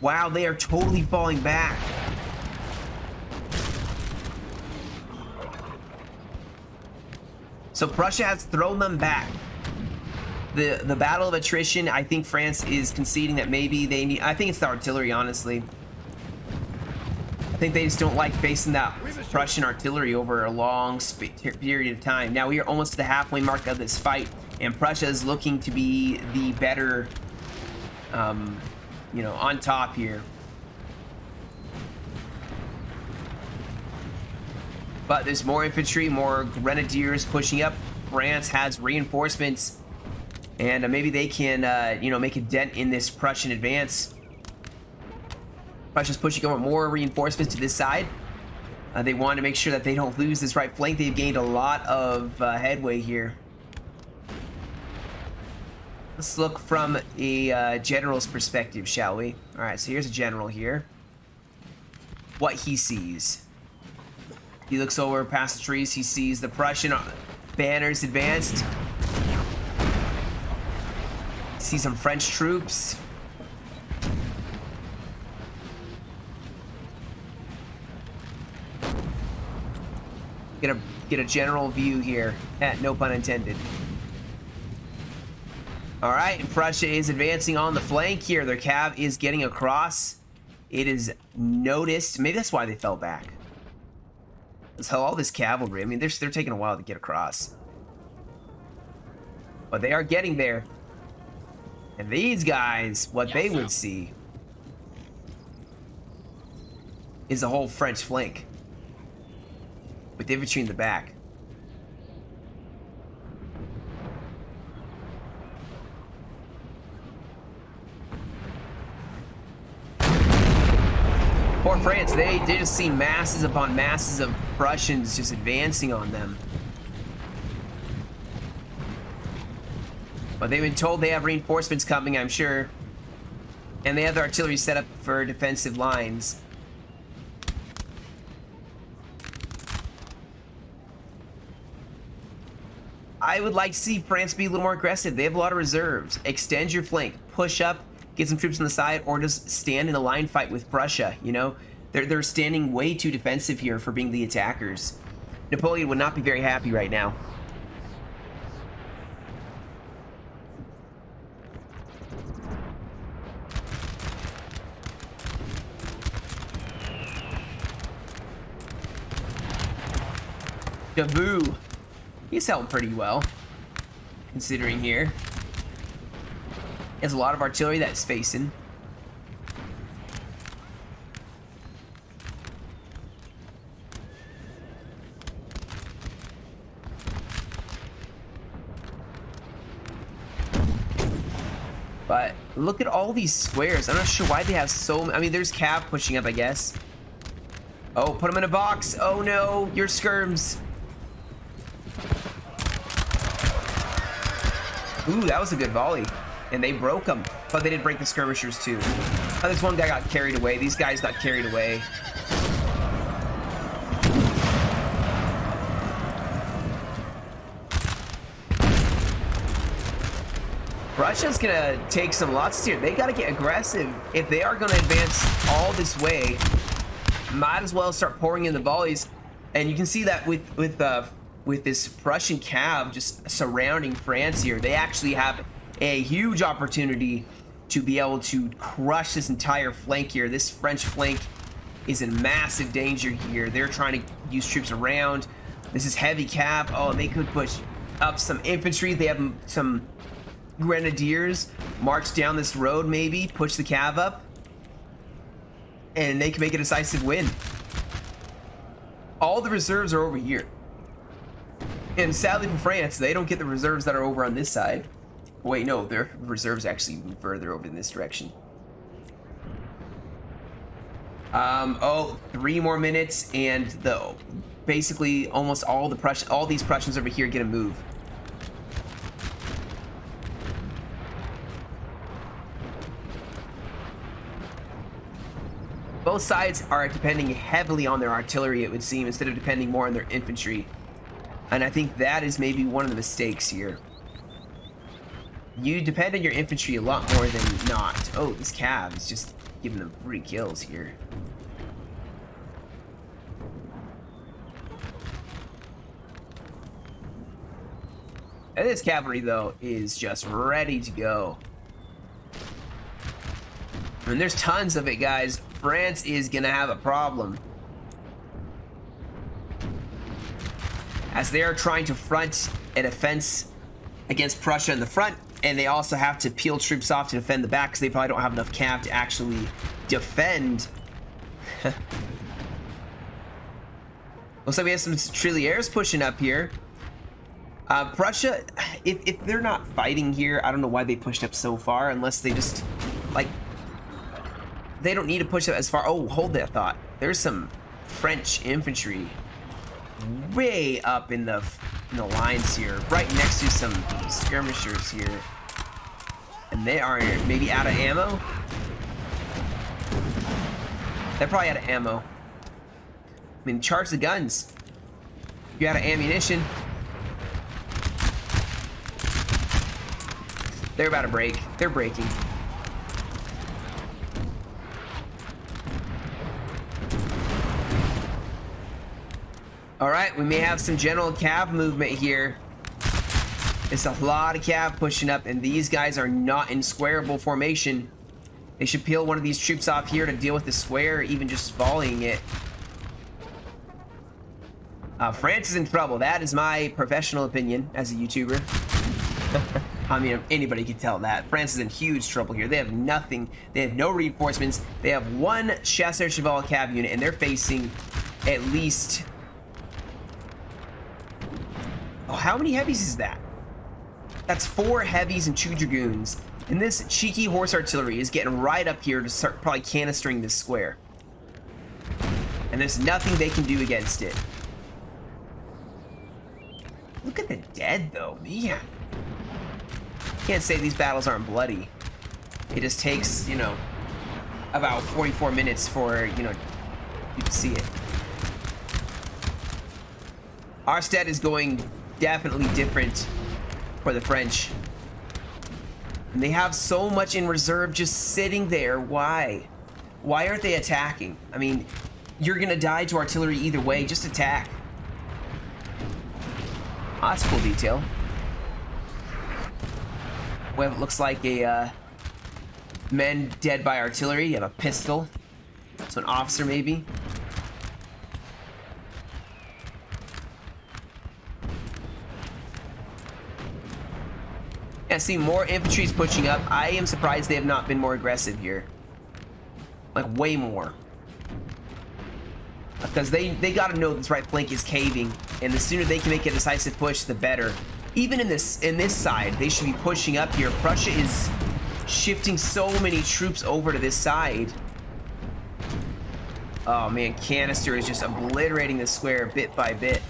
Wow, they are totally falling back. So Prussia has thrown them back. The battle of attrition, I think France is conceding that maybe they need... I think it's the artillery, honestly. I think they just don't like facing that Prussian artillery over a long period of time. Now we are almost to the halfway mark of this fight, and Prussia is looking to be the better, you know, on top here. But there's more infantry, more grenadiers pushing up. France has reinforcements, and maybe they can, you know, make a dent in this Prussian advance. Prussia's pushing over more reinforcements to this side. They want to make sure that they don't lose this right flank. They've gained a lot of headway here. Let's look from a general's perspective, shall we? All right, so here's a general here. What he sees. He looks over past the trees. He sees the Prussian banners advanced. Sees some French troops. Get a general view here. No pun intended. All right, and Prussia is advancing on the flank here. Their cav is getting across. It is noticed. Maybe that's why they fell back. So all this cavalry, I mean, they're taking a while to get across. But they are getting there. And these guys, what they would see is a whole French flank with infantry in the back. Poor France, they just see masses upon masses of Prussians just advancing on them. But they've been told they have reinforcements coming, I'm sure. And they have their artillery set up for defensive lines. I would like to see France be a little more aggressive. They have a lot of reserves. Extend your flank, push up, get some troops on the side, or just stand in a line fight with Prussia, you know? They're standing way too defensive here for being the attackers. Napoleon would not be very happy right now. Davout. He's held pretty well, considering here. He has a lot of artillery that's facing. But look at all these squares. I'm not sure why they have so many. I mean, there's cav pushing up, I guess. Oh, put them in a box. Oh no, your skirms. Ooh, that was a good volley. And they broke them, but they did break the skirmishers too. Oh, this one guy got carried away. These guys got carried away. Russia's gonna take some losses here. They gotta get aggressive. If they are gonna advance all this way, might as well start pouring in the volleys. And you can see that with this Prussian cav just surrounding France here, they actually have a huge opportunity to be able to crush this entire flank here. This French flank is in massive danger here. They're trying to use troops around. This is heavy cav. Oh, they could push up some infantry. They have some grenadiers march down this road, maybe push the cav up, and they can make a decisive win. All the reserves are over here, and sadly for France, they don't get the reserves that are over on this side. Wait, no, their reserves actually move further over in this direction. Oh, 3 more minutes, and basically almost all these Prussians over here get a move. Both sides are depending heavily on their artillery, it would seem, instead of depending more on their infantry. And I think that is maybe one of the mistakes here. You depend on your infantry a lot more than not. Oh, this cav is just giving them 3 kills here. And this cavalry, though, is just ready to go. And there's tons of it, guys. France is gonna have a problem, as they are trying to front an offense against Prussia in the front, and they also have to peel troops off to defend the back because they probably don't have enough cav to actually defend. Looks like we have some trilliers pushing up here. Prussia, if they're not fighting here, I don't know why they pushed up so far, unless they just, like, they don't need to push up as far. Oh, hold that thought. There's some French infantry way up in the lines here, right next to some skirmishers here, and they are maybe out of ammo. They're probably out of ammo. I mean, charge the guns. You're out of ammunition. They're about to break. They're breaking. All right, we may have some general cav movement here. It's a lot of cav pushing up, and these guys are not in squareable formation. They should peel one of these troops off here to deal with the square, even just volleying it. France is in trouble. That is my professional opinion as a YouTuber. I mean, anybody can tell that. France is in huge trouble here. They have nothing. They have no reinforcements. They have 1 Chasseur Cheval cav unit, and they're facing at least... Oh, how many heavies is that? That's 4 heavies and 2 dragoons. And this cheeky horse artillery is getting right up here to start probably canistering this square. And there's nothing they can do against it. Look at the dead, though. Man. Can't say these battles aren't bloody. It just takes, you know, about 44 minutes for, you know, you to see it. Auerstedt is going definitely different for the French. And they have so much in reserve just sitting there. Why? Why aren't they attacking? I mean, you're gonna die to artillery either way. Just attack. Oh, that's a cool detail. Well, it looks like a men dead by artillery. You have a pistol. So an officer maybe. I see more infantry's pushing up. I am surprised they have not been more aggressive here. Like, way more. Because they got to know this right flank is caving, and the sooner they can make a decisive push, the better. Even in this side, they should be pushing up here. Prussia is shifting so many troops over to this side. Oh man, canister is just obliterating the square bit by bit.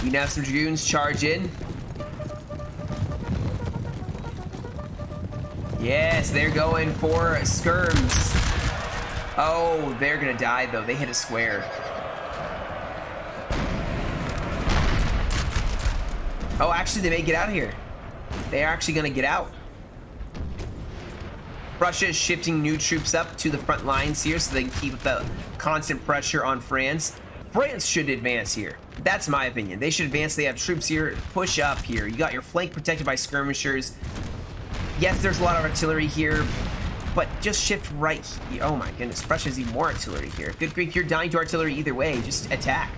We can have some dragoons charge in. Yes, they're going for skirms. Oh, they're gonna die though. They hit a square. Oh, actually, they may get out of here. They're actually gonna get out. Prussia is shifting new troops up to the front lines here so they can keep the constant pressure on France. France should advance here. That's my opinion. They should advance. They have troops here. Push up here. You got your flank protected by skirmishers. Yes, there's a lot of artillery here, but just shift right here. Oh my goodness, Prussia has even more artillery here. Good grief, you're dying to artillery either way. Just attack.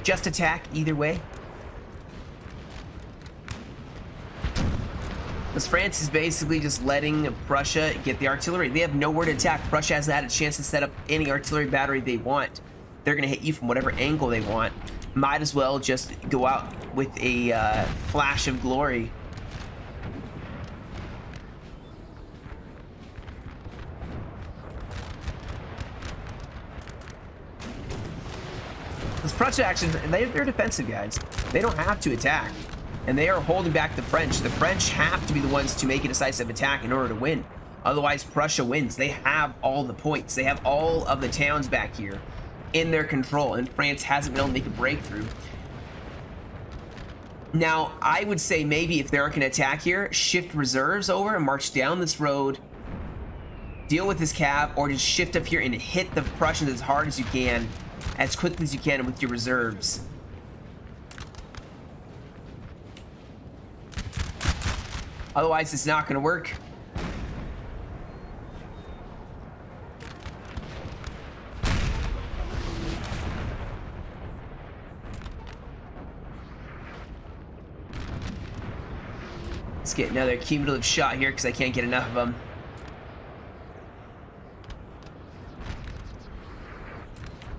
Just attack either way. Because France is basically just letting Prussia get the artillery. They have nowhere to attack. Prussia hasn't had a chance to set up any artillery battery they want. They're going to hit you from whatever angle they want. Might as well just go out with a flash of glory. This Prussia action, they're defensive, guys. They don't have to attack. And they are holding back the French. The French have to be the ones to make a decisive attack in order to win. Otherwise, Prussia wins. They have all the points. They have all of the towns back here in their control, and France hasn't been able to make a breakthrough. Now, I would say maybe if they're going to attack here, shift reserves over and march down this road, deal with this cav, or just shift up here and hit the Prussians as hard as you can, as quickly as you can with your reserves. Otherwise, it's not going to work. Let's get another cumulative shot here because I can't get enough of them.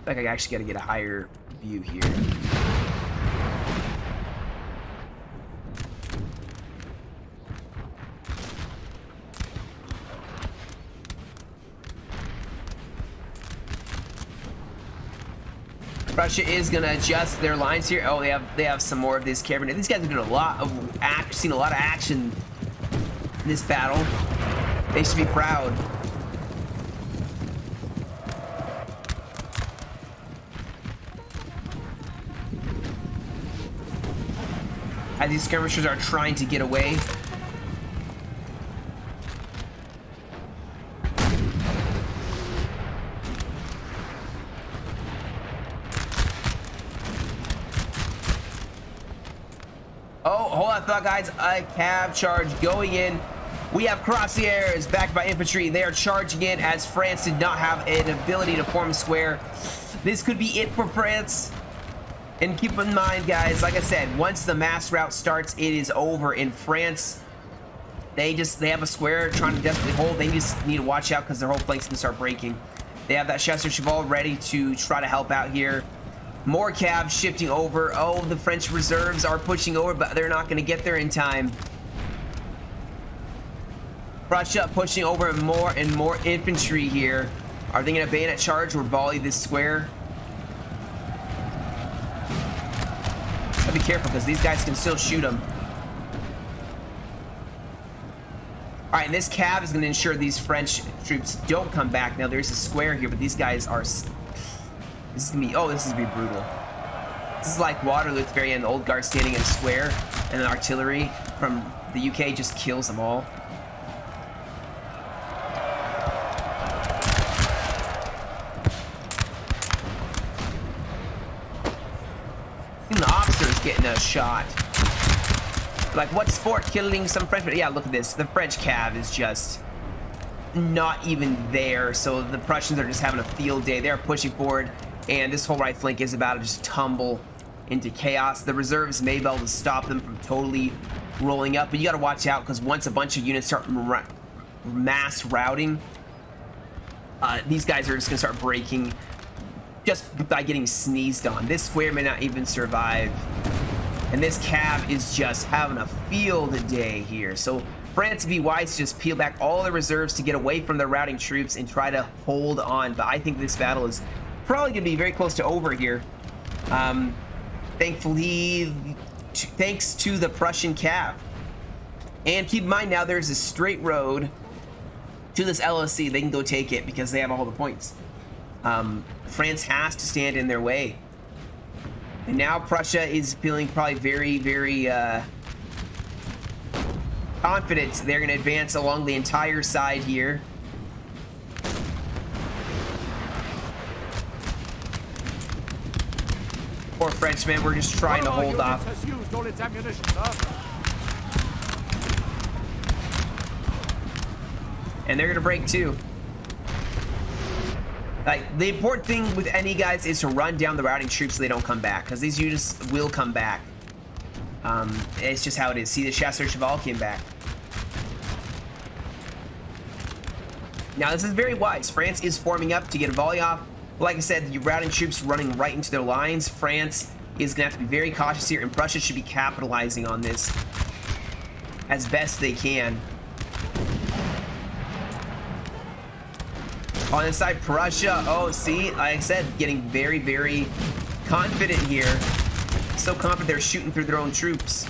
I think I actually got to get a higher view here. Prussia is gonna adjust their lines here. Oh, they have some more of this cavalry. These guys have done a lot of seen a lot of action in this battle. They should be proud. As these skirmishers are trying to get away. Oh, hold on, thought, guys. A cav charge going in. We have cuirassiers backed by infantry. They are charging in as France did not have an ability to form a square. This could be it for France. And keep in mind, guys, like I said, once the mass rout starts, it is over. In France, they have a square trying to desperately hold. They just need to watch out because their whole flanks can start breaking. They have that Chasseur Cheval ready to try to help out here. More cabs shifting over. Oh, the French reserves are pushing over, but they're not going to get there in time. Prussia pushing over more and more infantry here. Are they going to bayonet charge or volley this square? Gotta be careful because these guys can still shoot them. All right, and this cav is going to ensure these French troops don't come back. Now, there's a square here, but these guys are... This is gonna be, oh, this is gonna be brutal. This is like Waterloo at the very end, the old guard standing in a square, and the artillery from the UK just kills them all. Even the officer's getting a shot. Like, what sport killing some Frenchmen? Yeah, look at this. The French cav is just not even there, so the Prussians are just having a field day. They're pushing forward. And this whole right flank is about to just tumble into chaos. The reserves may be able to stop them from totally rolling up. But you got to watch out because once a bunch of units start mass routing, these guys are just going to start breaking just by getting sneezed on. This square may not even survive. And this cav is just having a field day here. So France would be wise to just peel back all the reserves to get away from the routing troops and try to hold on. But I think this battle is probably going to be very close to over here. Thankfully, thanks to the Prussian cav. And keep in mind now there's a straight road to this LSC. They can go take it because they have all the points. France has to stand in their way. And now Prussia is feeling probably very, very confident. They're going to advance along the entire side here. Poor Frenchmen, we're just trying to hold off. Has used all its ammunition, sir. And they're gonna break too. Like, the important thing with any guys is to run down the routing troops so they don't come back, because these units will come back. It's just how it is. See, the Chasseur Cheval came back. Now this is very wise. France is forming up to get a volley off. Like I said, the routing troops running right into their lines. France is gonna have to be very cautious here, and Prussia should be capitalizing on this as best they can. On the side, Prussia, oh, see, like I said, getting very, very confident here. So confident they're shooting through their own troops.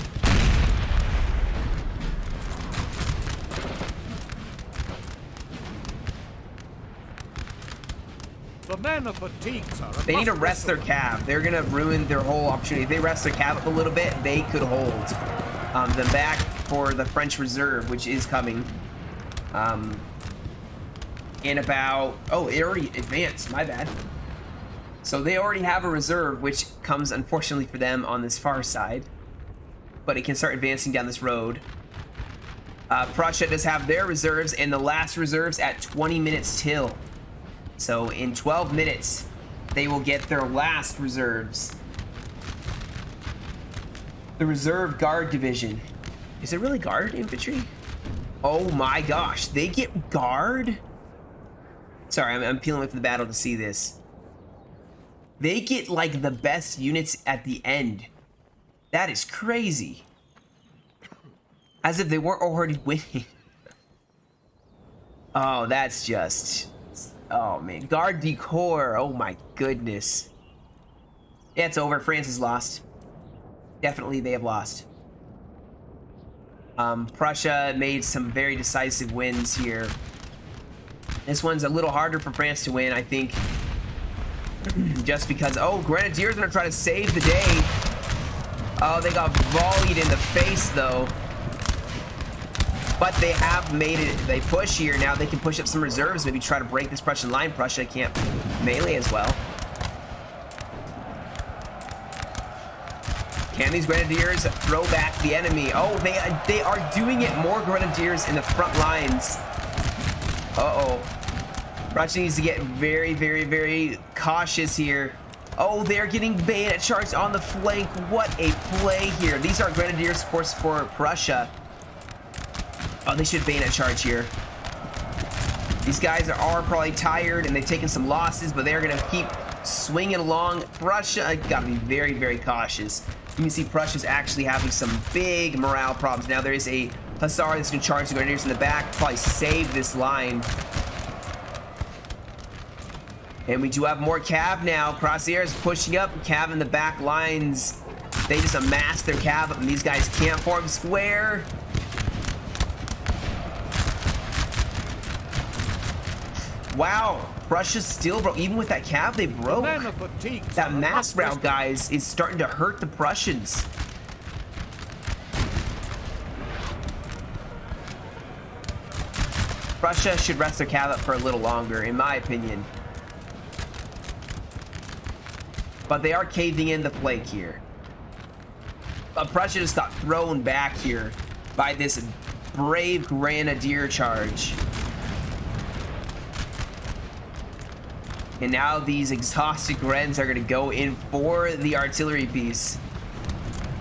The men are fatigued, sir. They need to rest their cav. They're going to ruin their whole opportunity. If they rest their cav up a little bit, they could hold them back for the French reserve, which is coming. In about, oh, it already advanced, my bad. So they already have a reserve, which comes unfortunately for them on this far side, but it can start advancing down this road. Prussia does have their reserves, and the last reserves at 20 minutes till. So in 12 minutes, they will get their last reserves. The Reserve Guard Division. Is it really Guard Infantry? Oh my gosh, they get Guard? Sorry, I'm peeling away from the battle to see this. They get like the best units at the end. That is crazy. As if they weren't already winning. Oh, that's just... Oh man, Garde du Corps. Oh my goodness. Yeah, it's over. France has lost. Definitely they have lost. Prussia made some very decisive wins here. This one's a little harder for France to win, I think. Just because, oh, Grenadiers are gonna try to save the day. Oh, they got volleyed in the face though. But they have made it. They push here. Now they can push up some reserves, maybe try to break this Prussian line. Prussia can't melee as well. Can these Grenadiers throw back the enemy? Oh, they are doing it. More Grenadiers in the front lines. Uh-oh. Prussia needs to get very, very, very cautious here. Oh, they're getting bayonet charged on the flank. What a play here. These are Grenadiers, of course, for Prussia. Oh, they should bayonet charge here. These guys are probably tired and they've taken some losses, but they're going to keep swinging along. Prussia got to be very, very cautious. You can see Prussia's actually having some big morale problems. Now there is a Hussar that's going to charge the Grenadiers in the back, probably save this line. And we do have more Cav now. Crosshair is pushing up. Cav in the back lines. They just amass their Cav up, and these guys can't form square. Wow, Prussia still broke. Even with that Cav, they broke. That mass route, guys, is starting to hurt the Prussians. Prussia should rest their Cav up for a little longer, in my opinion. But they are caving in the flank here. But Prussia just got thrown back here by this brave Grenadier charge. And now these exhausted Grens are going to go in for the artillery piece.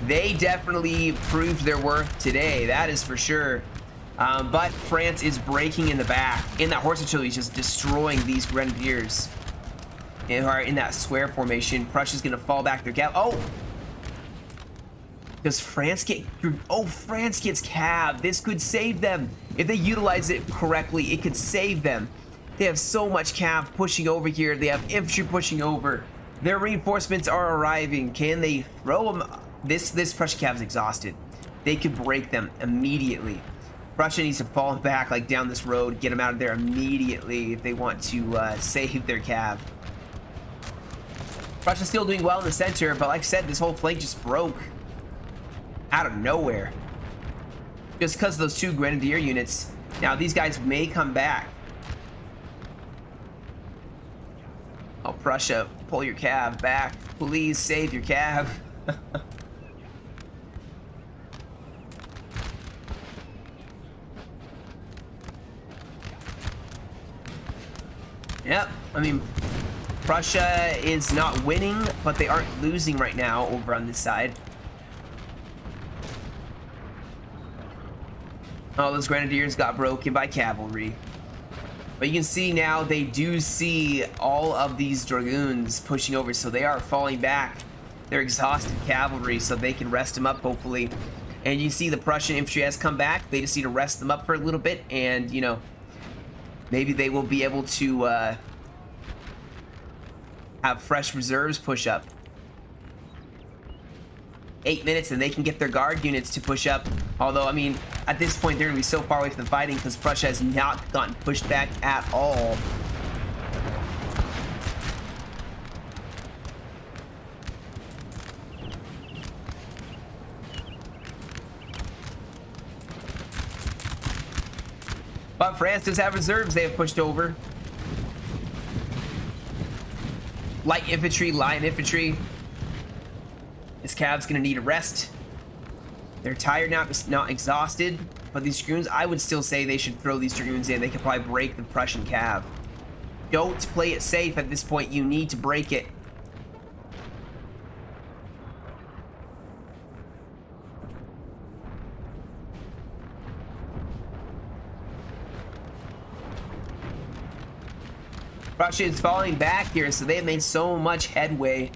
They definitely proved their worth today, that is for sure. But France is breaking in the back. And that horse artillery is just destroying these Grenadiers who are in that square formation. Prussia's going to fall back their Cav. Oh! Does France get... Oh, France gets Cav. This could save them. If they utilize it correctly, it could save them. They have so much Cav pushing over here. They have infantry pushing over. Their reinforcements are arriving. Can they throw them? This Prussian cav is exhausted. They could break them immediately. Prussia needs to fall back like down this road, get them out of there immediately if they want to save their cav. Prussia's still doing well in the center, but like I said, this whole flank just broke out of nowhere. Just because of those 2 grenadier units. Now these guys may come back. Oh, Prussia, pull your cav back. Please save your cav. Yep, I mean, Prussia is not winning, but they aren't losing right now over on this side. Oh, those grenadiers got broken by cavalry. But you can see now they do see all of these dragoons pushing over, so they are falling back. They're exhausted cavalry, so they can rest them up, hopefully. And you see the Prussian infantry has come back. They just need to rest them up for a little bit, and, you know, maybe they will be able to have fresh reserves push up. 8 minutes and they can get their guard units to push up. Although, I mean, at this point, they're going to be so far away from the fighting because Prussia has not gotten pushed back at all. But France does have reserves they have pushed over. Light infantry, line infantry. This cav's gonna need a rest. They're tired now, not exhausted. But these dragoons, I would still say they should throw these dragoons in. They could probably break the Prussian cav. Don't play it safe at this point. You need to break it. Prussia is falling back here, so they have made so much headway.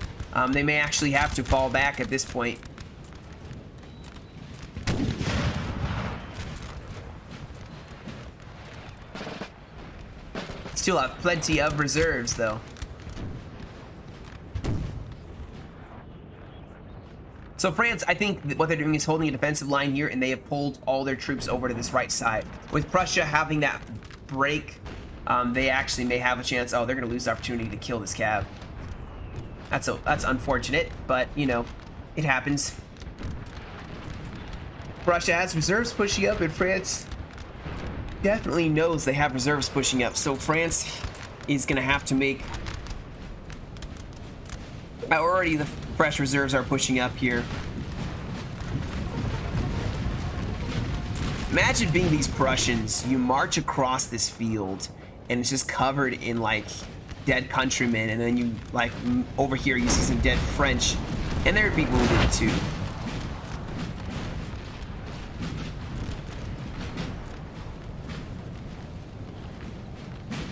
They may actually have to fall back at this point. Still have plenty of reserves, though. So France, I think what they're doing is holding a defensive line here, and they have pulled all their troops over to this right side. With Prussia having that break, they actually may have a chance. Oh, they're going to lose the opportunity to kill this cav. That's unfortunate, but, you know, it happens. Prussia has reserves pushing up, and France definitely knows they have reserves pushing up. So France is going to have to make... Already the fresh reserves are pushing up here. Imagine being these Prussians. You march across this field, and it's just covered in, like, dead countrymen, and then you, like, over here you see some dead French, and they'd be wounded too.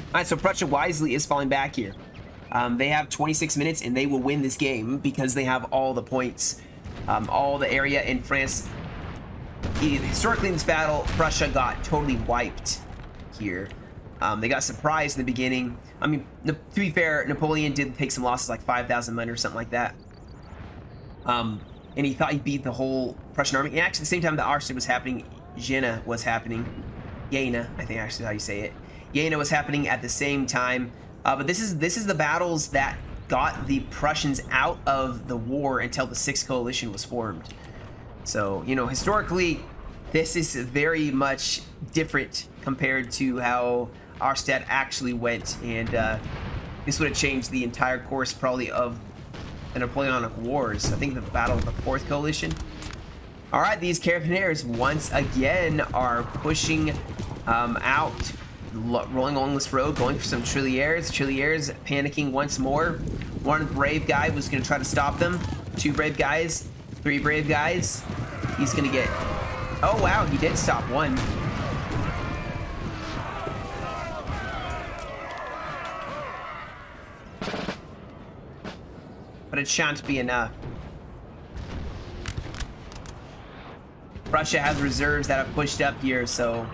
Alright, so Prussia wisely is falling back here. They have 26 minutes, and they will win this game because they have all the points. All the area in France. Historically in this battle, Prussia got totally wiped here. They got surprised in the beginning. I mean, to be fair, Napoleon did take some losses, like 5,000 men or something like that. And he thought he beat the whole Prussian army. And actually, at the same time that Auerstedt was happening, Jena was happening. Jena, I think actually how you say it. Jena was happening at the same time. But this is the battles that got the Prussians out of the war until the Sixth Coalition was formed. So, you know, historically, this is very much different compared to how Auerstedt actually went, and this would have changed the entire course probably of the Napoleonic Wars. I think the Battle of the Fourth Coalition. All right, these Carabiniers once again are pushing out, rolling along this road, going for some Trilliers. Trilliers panicking once more. One brave guy was going to try to stop them. 2 brave guys, 3 brave guys. He's going to get... Oh, wow, he did stop one. But it shan't be enough. Prussia has reserves that have pushed up here, so...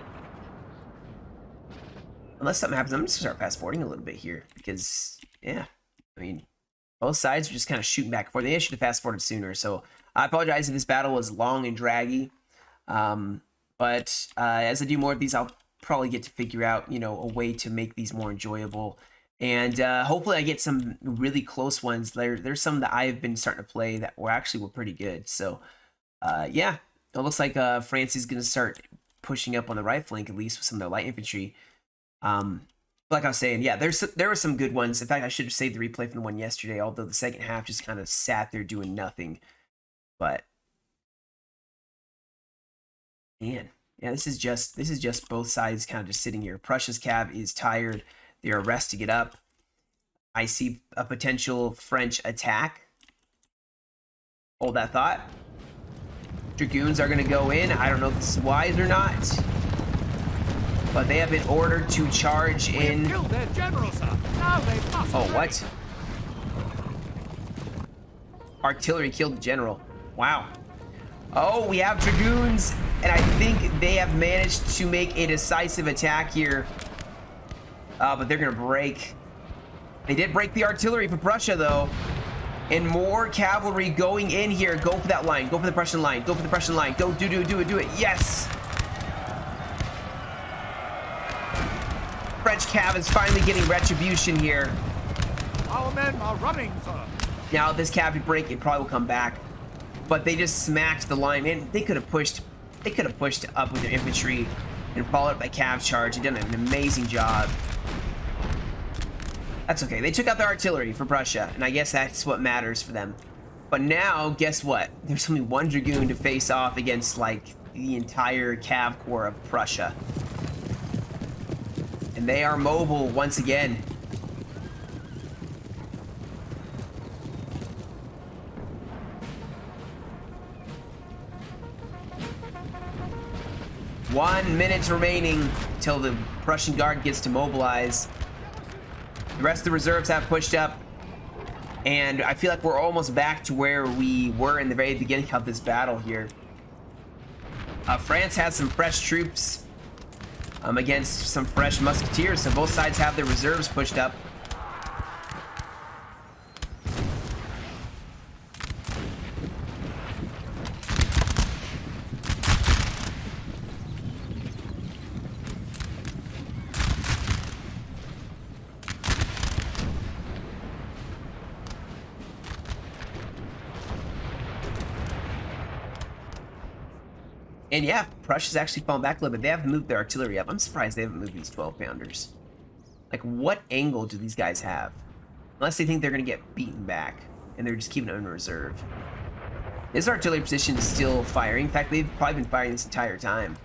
Unless something happens, I'm just going to start fast forwarding a little bit here. Because, yeah, I mean, Both sides are just kind of shooting back and forth. They should have fast forwarded sooner. So I apologize if this battle was long and draggy. But as I do more of these, I'll probably get to figure out, you know, a way to make these more enjoyable. And hopefully I get some really close ones. There's some that I've been starting to play that were pretty good. So yeah, it looks like France is going to start pushing up on the right flank, at least with some of their light infantry. Like I was saying, yeah, there were some good ones. In fact, I should have saved the replay from the one yesterday, although the second half just kind of sat there doing nothing. But man, yeah, this is just both sides kind of just sitting here. Prussia's cav is tired. They're resting it up. I see a potential French attack. Hold that thought. Dragoons are going to go in. I don't know if this is wise or not, but they have been ordered to charge in. Killed their general, sir. Now they must. Oh, what? Artillery killed the general. Wow. Oh, we have dragoons, and I think they have managed to make a decisive attack here. But they're going to break. They did break the artillery for Prussia, though. And more cavalry going in here. Go for that line. Go for the Prussian line. Go for the Prussian line. Go, do it. Yes! French cav is finally getting retribution here. Our men are running, sir. Now, if this cav break, it probably will come back. But they just smacked the line. And they could have pushed up with their infantry and followed up that cav charge and done an amazing job. That's okay. They took out their artillery for Prussia, and I guess that's what matters for them. But now, guess what? There's only one dragoon to face off against, like, the entire cav corps of Prussia. And they are mobile once again. One minute remaining till the Prussian guard gets to mobilize. The rest of the reserves have pushed up, and I feel like we're almost back to where we were in the very beginning of this battle here. France has some fresh troops against some fresh musketeers, so both sides have their reserves pushed up. And yeah, Prussia's actually fallen back a little bit. They haven't moved their artillery up. I'm surprised they haven't moved these 12-pounders. Like, what angle do these guys have? Unless they think they're going to get beaten back, and they're just keeping it in reserve. This artillery position is still firing. In fact, they've probably been firing this entire time.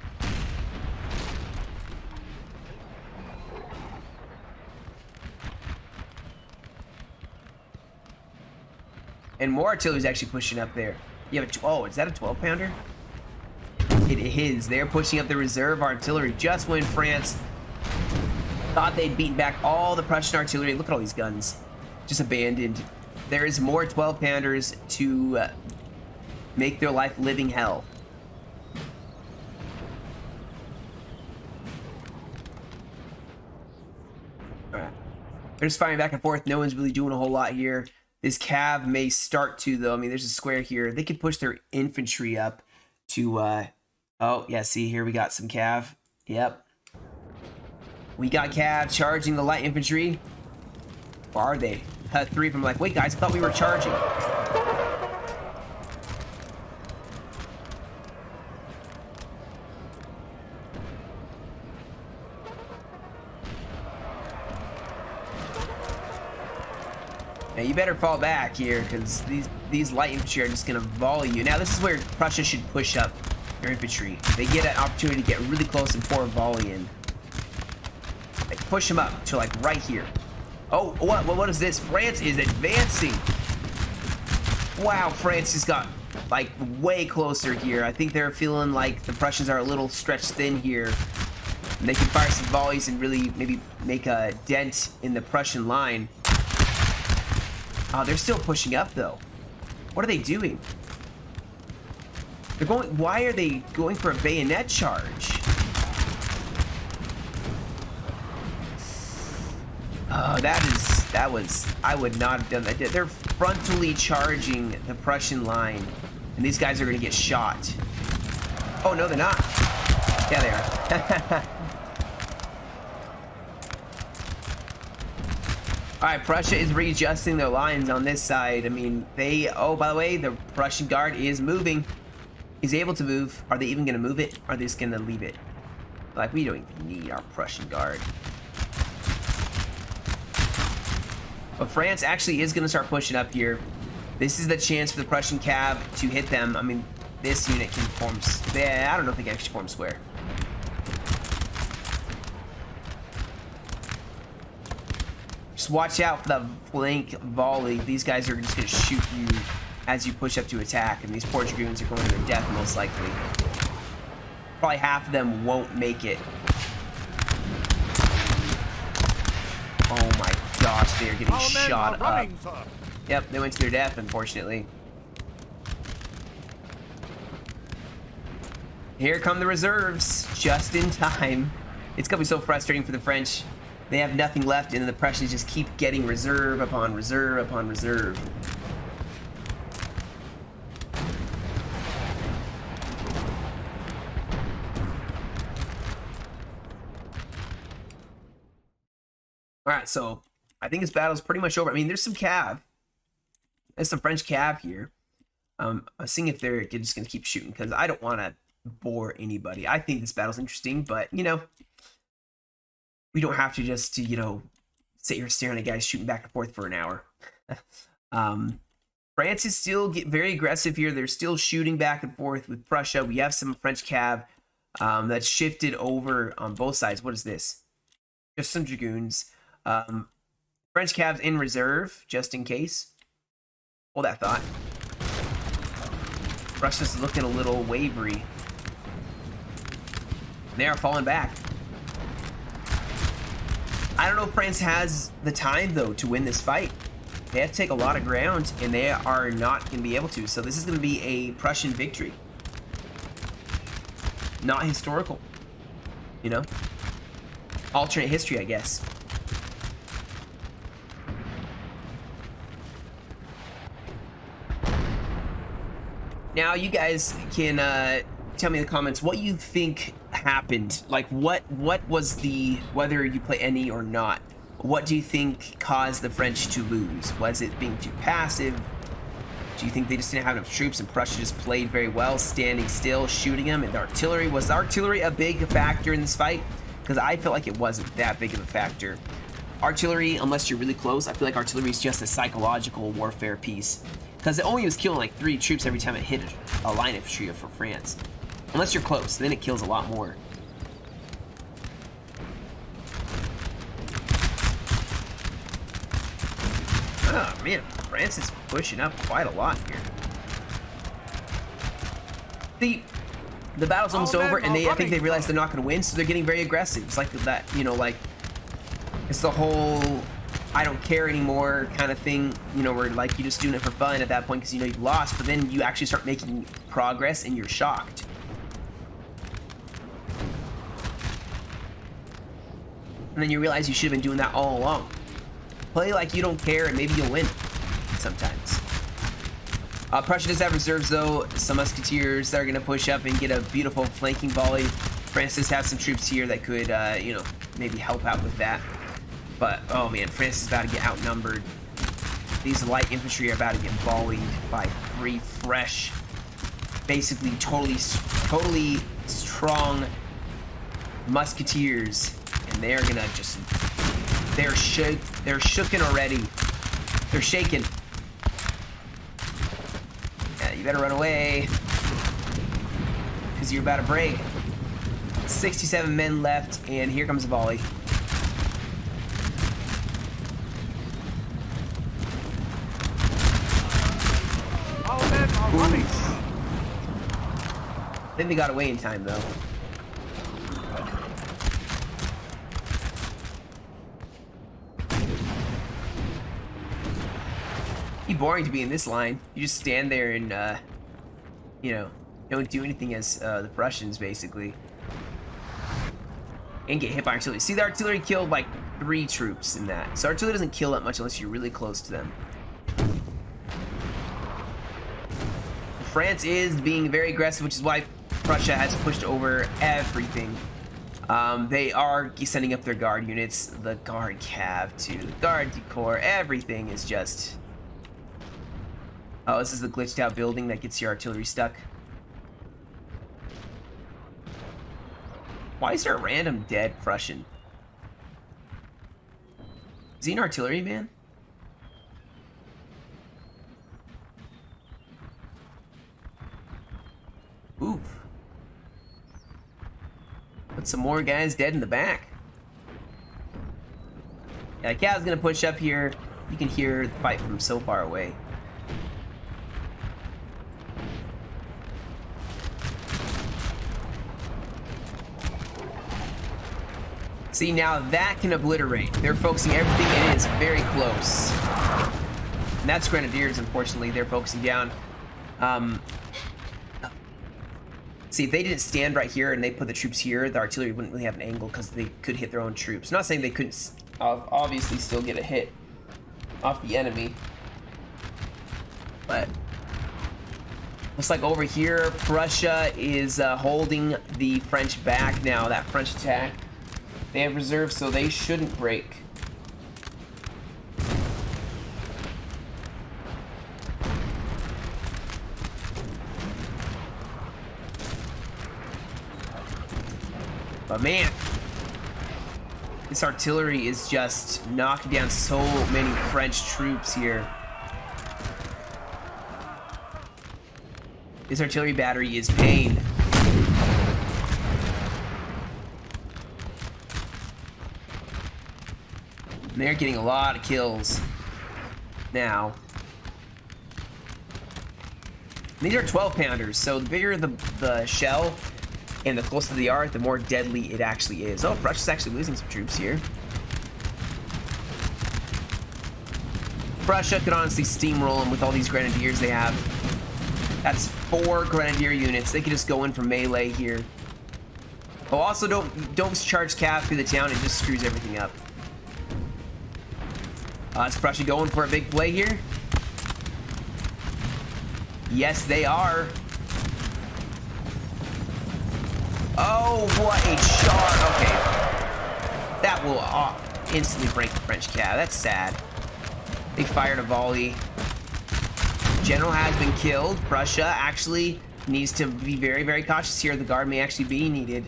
And more artillery is actually pushing up there. You have oh, is that a 12-pounder? It is. They're pushing up the reserve artillery just when France thought they'd beaten back all the Prussian artillery. Look at all these guns. Just abandoned. There is more 12-pounders to make their life living hell. Alright. They're just firing back and forth. No one's really doing a whole lot here. This cav may start to, though. I mean, there's a square here. They could push their infantry up to... Oh, yeah, see, here we got some cav. Yep. We got cav charging the light infantry. Where are they? Three of them like, wait, guys, I thought we were charging. Now, you better fall back here, because these light infantry are just going to volley you. Now, this is where Prussia should push up their infantry. They get an opportunity to get really close and pour a volley in. Like, push them up to, like, right here. Oh, what is this? France is advancing. Wow, France just got, like, way closer here. I think they're feeling like the Prussians are a little stretched thin here. And they can fire some volleys and really maybe make a dent in the Prussian line. Oh, they're still pushing up, though. What are they doing? They're going... Why are they going for a bayonet charge? Oh, that is... That was, I would not have done that. They're frontally charging the Prussian line, and these guys are going to get shot. Oh, no, they're not. Yeah, they are. All right, Prussia is readjusting their lines on this side. I mean, they, oh, by the way, the Prussian guard is moving. He's able to move. Are they even going to move it? Or are they just going to leave it? Like, we don't even need our Prussian guard. But France actually is going to start pushing up here. This is the chance for the Prussian cav to hit them. I mean, this unit can form... I don't know if they can actually form square. Just watch out for the flank volley. These guys are just going to shoot you as you push up to attack. And these poor dragoons are going to their death most likely. Probably half of them won't make it. Oh my gosh, they are getting shot up. Yep, they went to their death, unfortunately. Here come the reserves, just in time. It's gonna be so frustrating for the French. They have nothing left, and then the Prussians just keep getting reserve upon reserve upon reserve. All right, so I think this battle's pretty much over. I mean, there's some cav. There's some French cav here. I'm seeing if they're just going to keep shooting because I don't want to bore anybody. I think this battle's interesting, but, you know, we don't have to just, you know, sit here staring at guys shooting back and forth for an hour. France is still very aggressive here. They're still shooting back and forth with Prussia. We have some French cav that's shifted over on both sides. What is this? Just some dragoons. French cavs in reserve, just in case. Hold that thought. Russia's looking a little wavery. They are falling back. I don't know if France has the time, though, to win this fight. They have to take a lot of ground, and they are not going to be able to. So this is going to be a Prussian victory. Not historical. You know? Alternate history, I guess. Now, you guys can tell me in the comments what you think happened. Like, what was the, whether you play any or not, what do you think caused the French to lose? Was it being too passive? Do you think they just didn't have enough troops and Prussia just played very well, standing still, shooting them? And the artillery, was the artillery a big factor in this fight? Because I feel like it wasn't that big of a factor. Artillery, unless you're really close, I feel like artillery is just a psychological warfare piece. Because it only was killing like 3 troops every time it hit a line infantry for France. Unless you're close, then it kills a lot more. Oh man, France is pushing up quite a lot here. The battle's almost over, and I think they realize they're not going to win, so they're getting very aggressive. It's like that, you know, like, it's the whole I don't care anymore kind of thing, you know, where like you're just doing it for fun at that point because you know you've lost, but then you actually start making progress and you're shocked. And then you realize you should have been doing that all along. Play like you don't care and maybe you'll win sometimes. Prussia does have reserves though, some musketeers that are going to push up and get a beautiful flanking volley. France does have some troops here that could, you know, maybe help out with that. But, oh man, France is about to get outnumbered. These light infantry are about to get volleyed by 3 fresh, basically totally strong musketeers. And they're gonna just, they're shooken already. They're shaken. Yeah, you better run away, because you're about to break. 67 men left, and here comes a volley. I think they got away in time, though. It'd be boring to be in this line. You just stand there and, you know, don't do anything as the Prussians, basically. and get hit by artillery. See, the artillery killed like 3 troops in that. So artillery doesn't kill that much unless you're really close to them. France is being very aggressive, which is why Prussia has pushed over everything. They are sending up their guard units, the guard cav to the guard decor. Everything is just... Oh, this is the glitched out building that gets your artillery stuck. Why is there a random dead Prussian? Is he an artillery man? Oof. Put some more guys dead in the back. Yeah, the cav's gonna push up here. You can hear the fight from so far away. See, now that can obliterate. They're focusing everything, and it is very close. And that's Grenadiers, unfortunately. They're focusing down. See, if they didn't stand right here and they put the troops here, the artillery wouldn't really have an angle because they could hit their own troops. I'm not saying they couldn't obviously still get a hit off the enemy. But looks like over here, Prussia is holding the French back now. That French attack. They have reserves, so they shouldn't break. But man, this artillery is just knocking down so many French troops here. This artillery battery is pain. And they're getting a lot of kills now. These are 12-pounders, so the bigger the shell and the closer they are, the more deadly it actually is. Oh, Prussia's actually losing some troops here. Prussia could honestly steamroll them with all these grenadiers they have. That's 4 grenadier units. They could just go in for melee here. Oh, also don't charge cav through the town. It just screws everything up. Is Prussia going for a big play here? Yes, they are. Oh, what a charge. Okay. That will instantly break the French cav. That's sad. They fired a volley. General has been killed. Prussia actually needs to be very, very cautious here. The guard may actually be needed.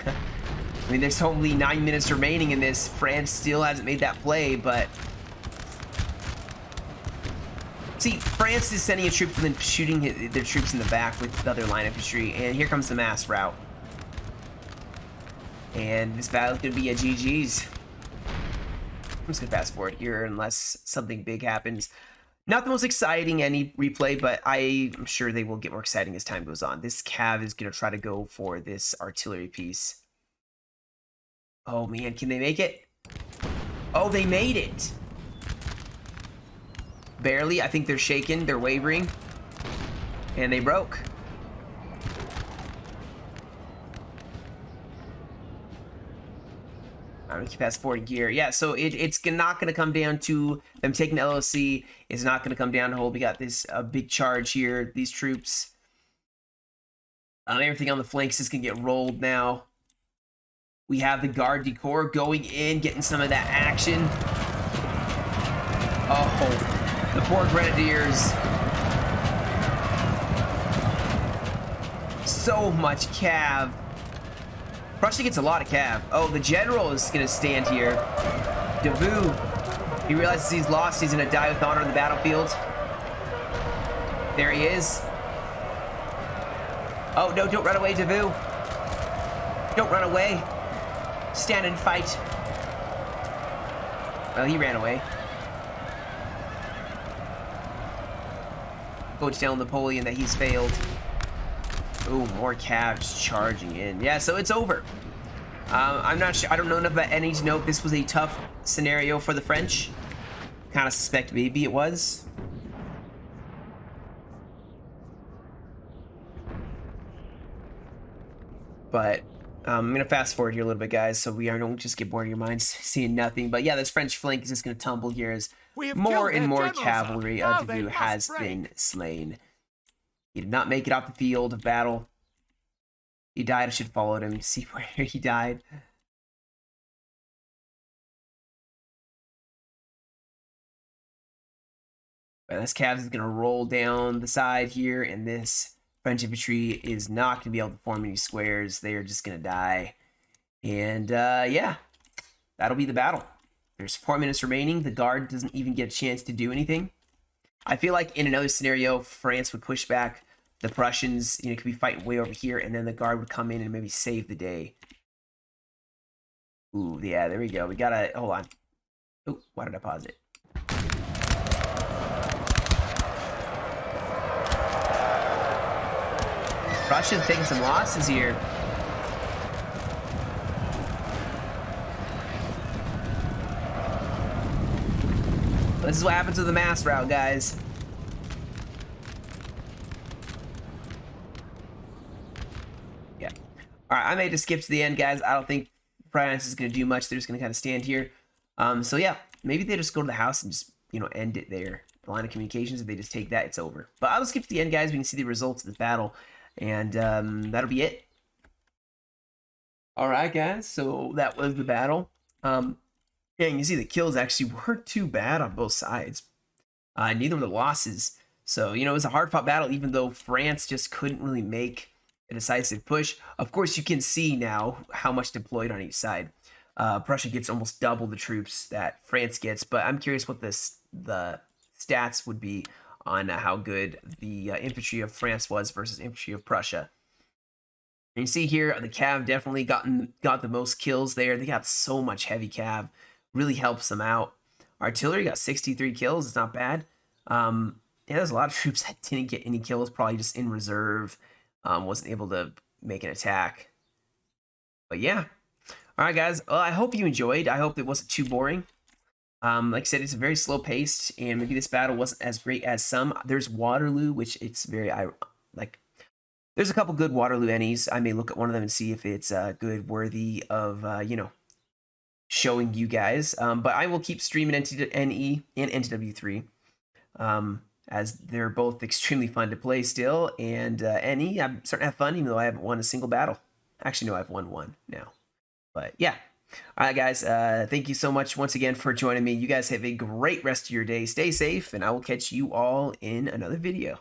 I mean, there's only 9 minutes remaining in this. France still hasn't made that play, but... See, France is sending a troop and then shooting their troops in the back with the other line infantry, and here comes the mass rout. And this battle is going to be a GG's. I'm just going to fast forward here unless something big happens. Not the most exciting any replay, but I'm sure they will get more exciting as time goes on. This cav is going to try to go for this artillery piece. Oh man, can they make it? Oh, they made it! Barely. I think they're shaken, they're wavering. And they broke. I'm gonna keep fast forward gear. Yeah, so it's not gonna come down to them taking the LOC. It's not gonna come down to hold. We got this big charge here, these troops. Everything on the flanks is gonna get rolled now. We have the guard decor going in, getting some of that action. Oh, the poor grenadiers. So much cav. Prussia gets a lot of cav. Oh, the general is gonna stand here. Davout, he realizes he's lost. He's gonna die with honor on the battlefield. There he is. Oh, no, don't run away, Davout. Don't run away. Stand and fight. Well, he ran away. Coach telling Napoleon that he's failed. Ooh, more cav just charging in. Yeah, so it's over. I'm not sure. I don't know enough about any to know if this was a tough scenario for the French. Kind of suspect maybe it was. But I'm gonna fast forward here a little bit, guys, so we don't just get bored of your minds seeing nothing. But yeah, this French flank is just gonna tumble here as We have more killed and their more general, sir. cavalry Now of they Davout must has break. been slain. He did not make it off the field of battle. He died. I should have followed him to see where he died. But this cav is gonna roll down the side here, and this French infantry is not gonna be able to form any squares. They are just gonna die. And yeah, that'll be the battle. There's 4 minutes remaining. The guard doesn't even get a chance to do anything. I feel like in another scenario, France would push back. The Prussians, could be fighting way over here, and then the guard would come in and maybe save the day. Ooh, yeah, there we go. We gotta, hold on. Oh, why did I pause it? Prussia's taking some losses here. This is what happens with the mass route, guys. Yeah. All right, I may just skip to the end, guys. I don't think France is going to do much. They're just going to kind of stand here. So yeah, maybe they just go to the house and just, end it there. The line of communications, if they just take that, it's over. But I'll skip to the end, guys. We can see the results of the battle. And that'll be it. All right, guys. So that was the battle. Yeah, you can see the kills actually weren't too bad on both sides. Neither were the losses. So, it was a hard-fought battle, even though France just couldn't really make a decisive push. Of course, you can see now how much deployed on each side. Prussia gets almost double the troops that France gets, but I'm curious what the stats would be on how good the infantry of France was versus infantry of Prussia. And you see here, the Cav definitely got the most kills there. They got so much heavy Cav. Really helps them out. Artillery got 63 kills. It's not bad. Yeah, there's a lot of troops that didn't get any kills, probably just in reserve. Wasn't able to make an attack. But yeah. All right, guys. Well, I hope you enjoyed. I hope it wasn't too boring. Like I said, it's very slow-paced, and maybe this battle wasn't as great as some. There's Waterloo, which it's very, there's a couple good Waterloo NEs. I may look at one of them and see if it's good, worthy of, showing you guys. But I will keep streaming NE and NTW3, as they're both extremely fun to play still. And NE, I'm starting to have fun, even though I haven't won a single battle. Actually, no, I've won one now. But yeah. All right, guys. Thank you so much once again for joining me. You guys have a great rest of your day. Stay safe, and I will catch you all in another video.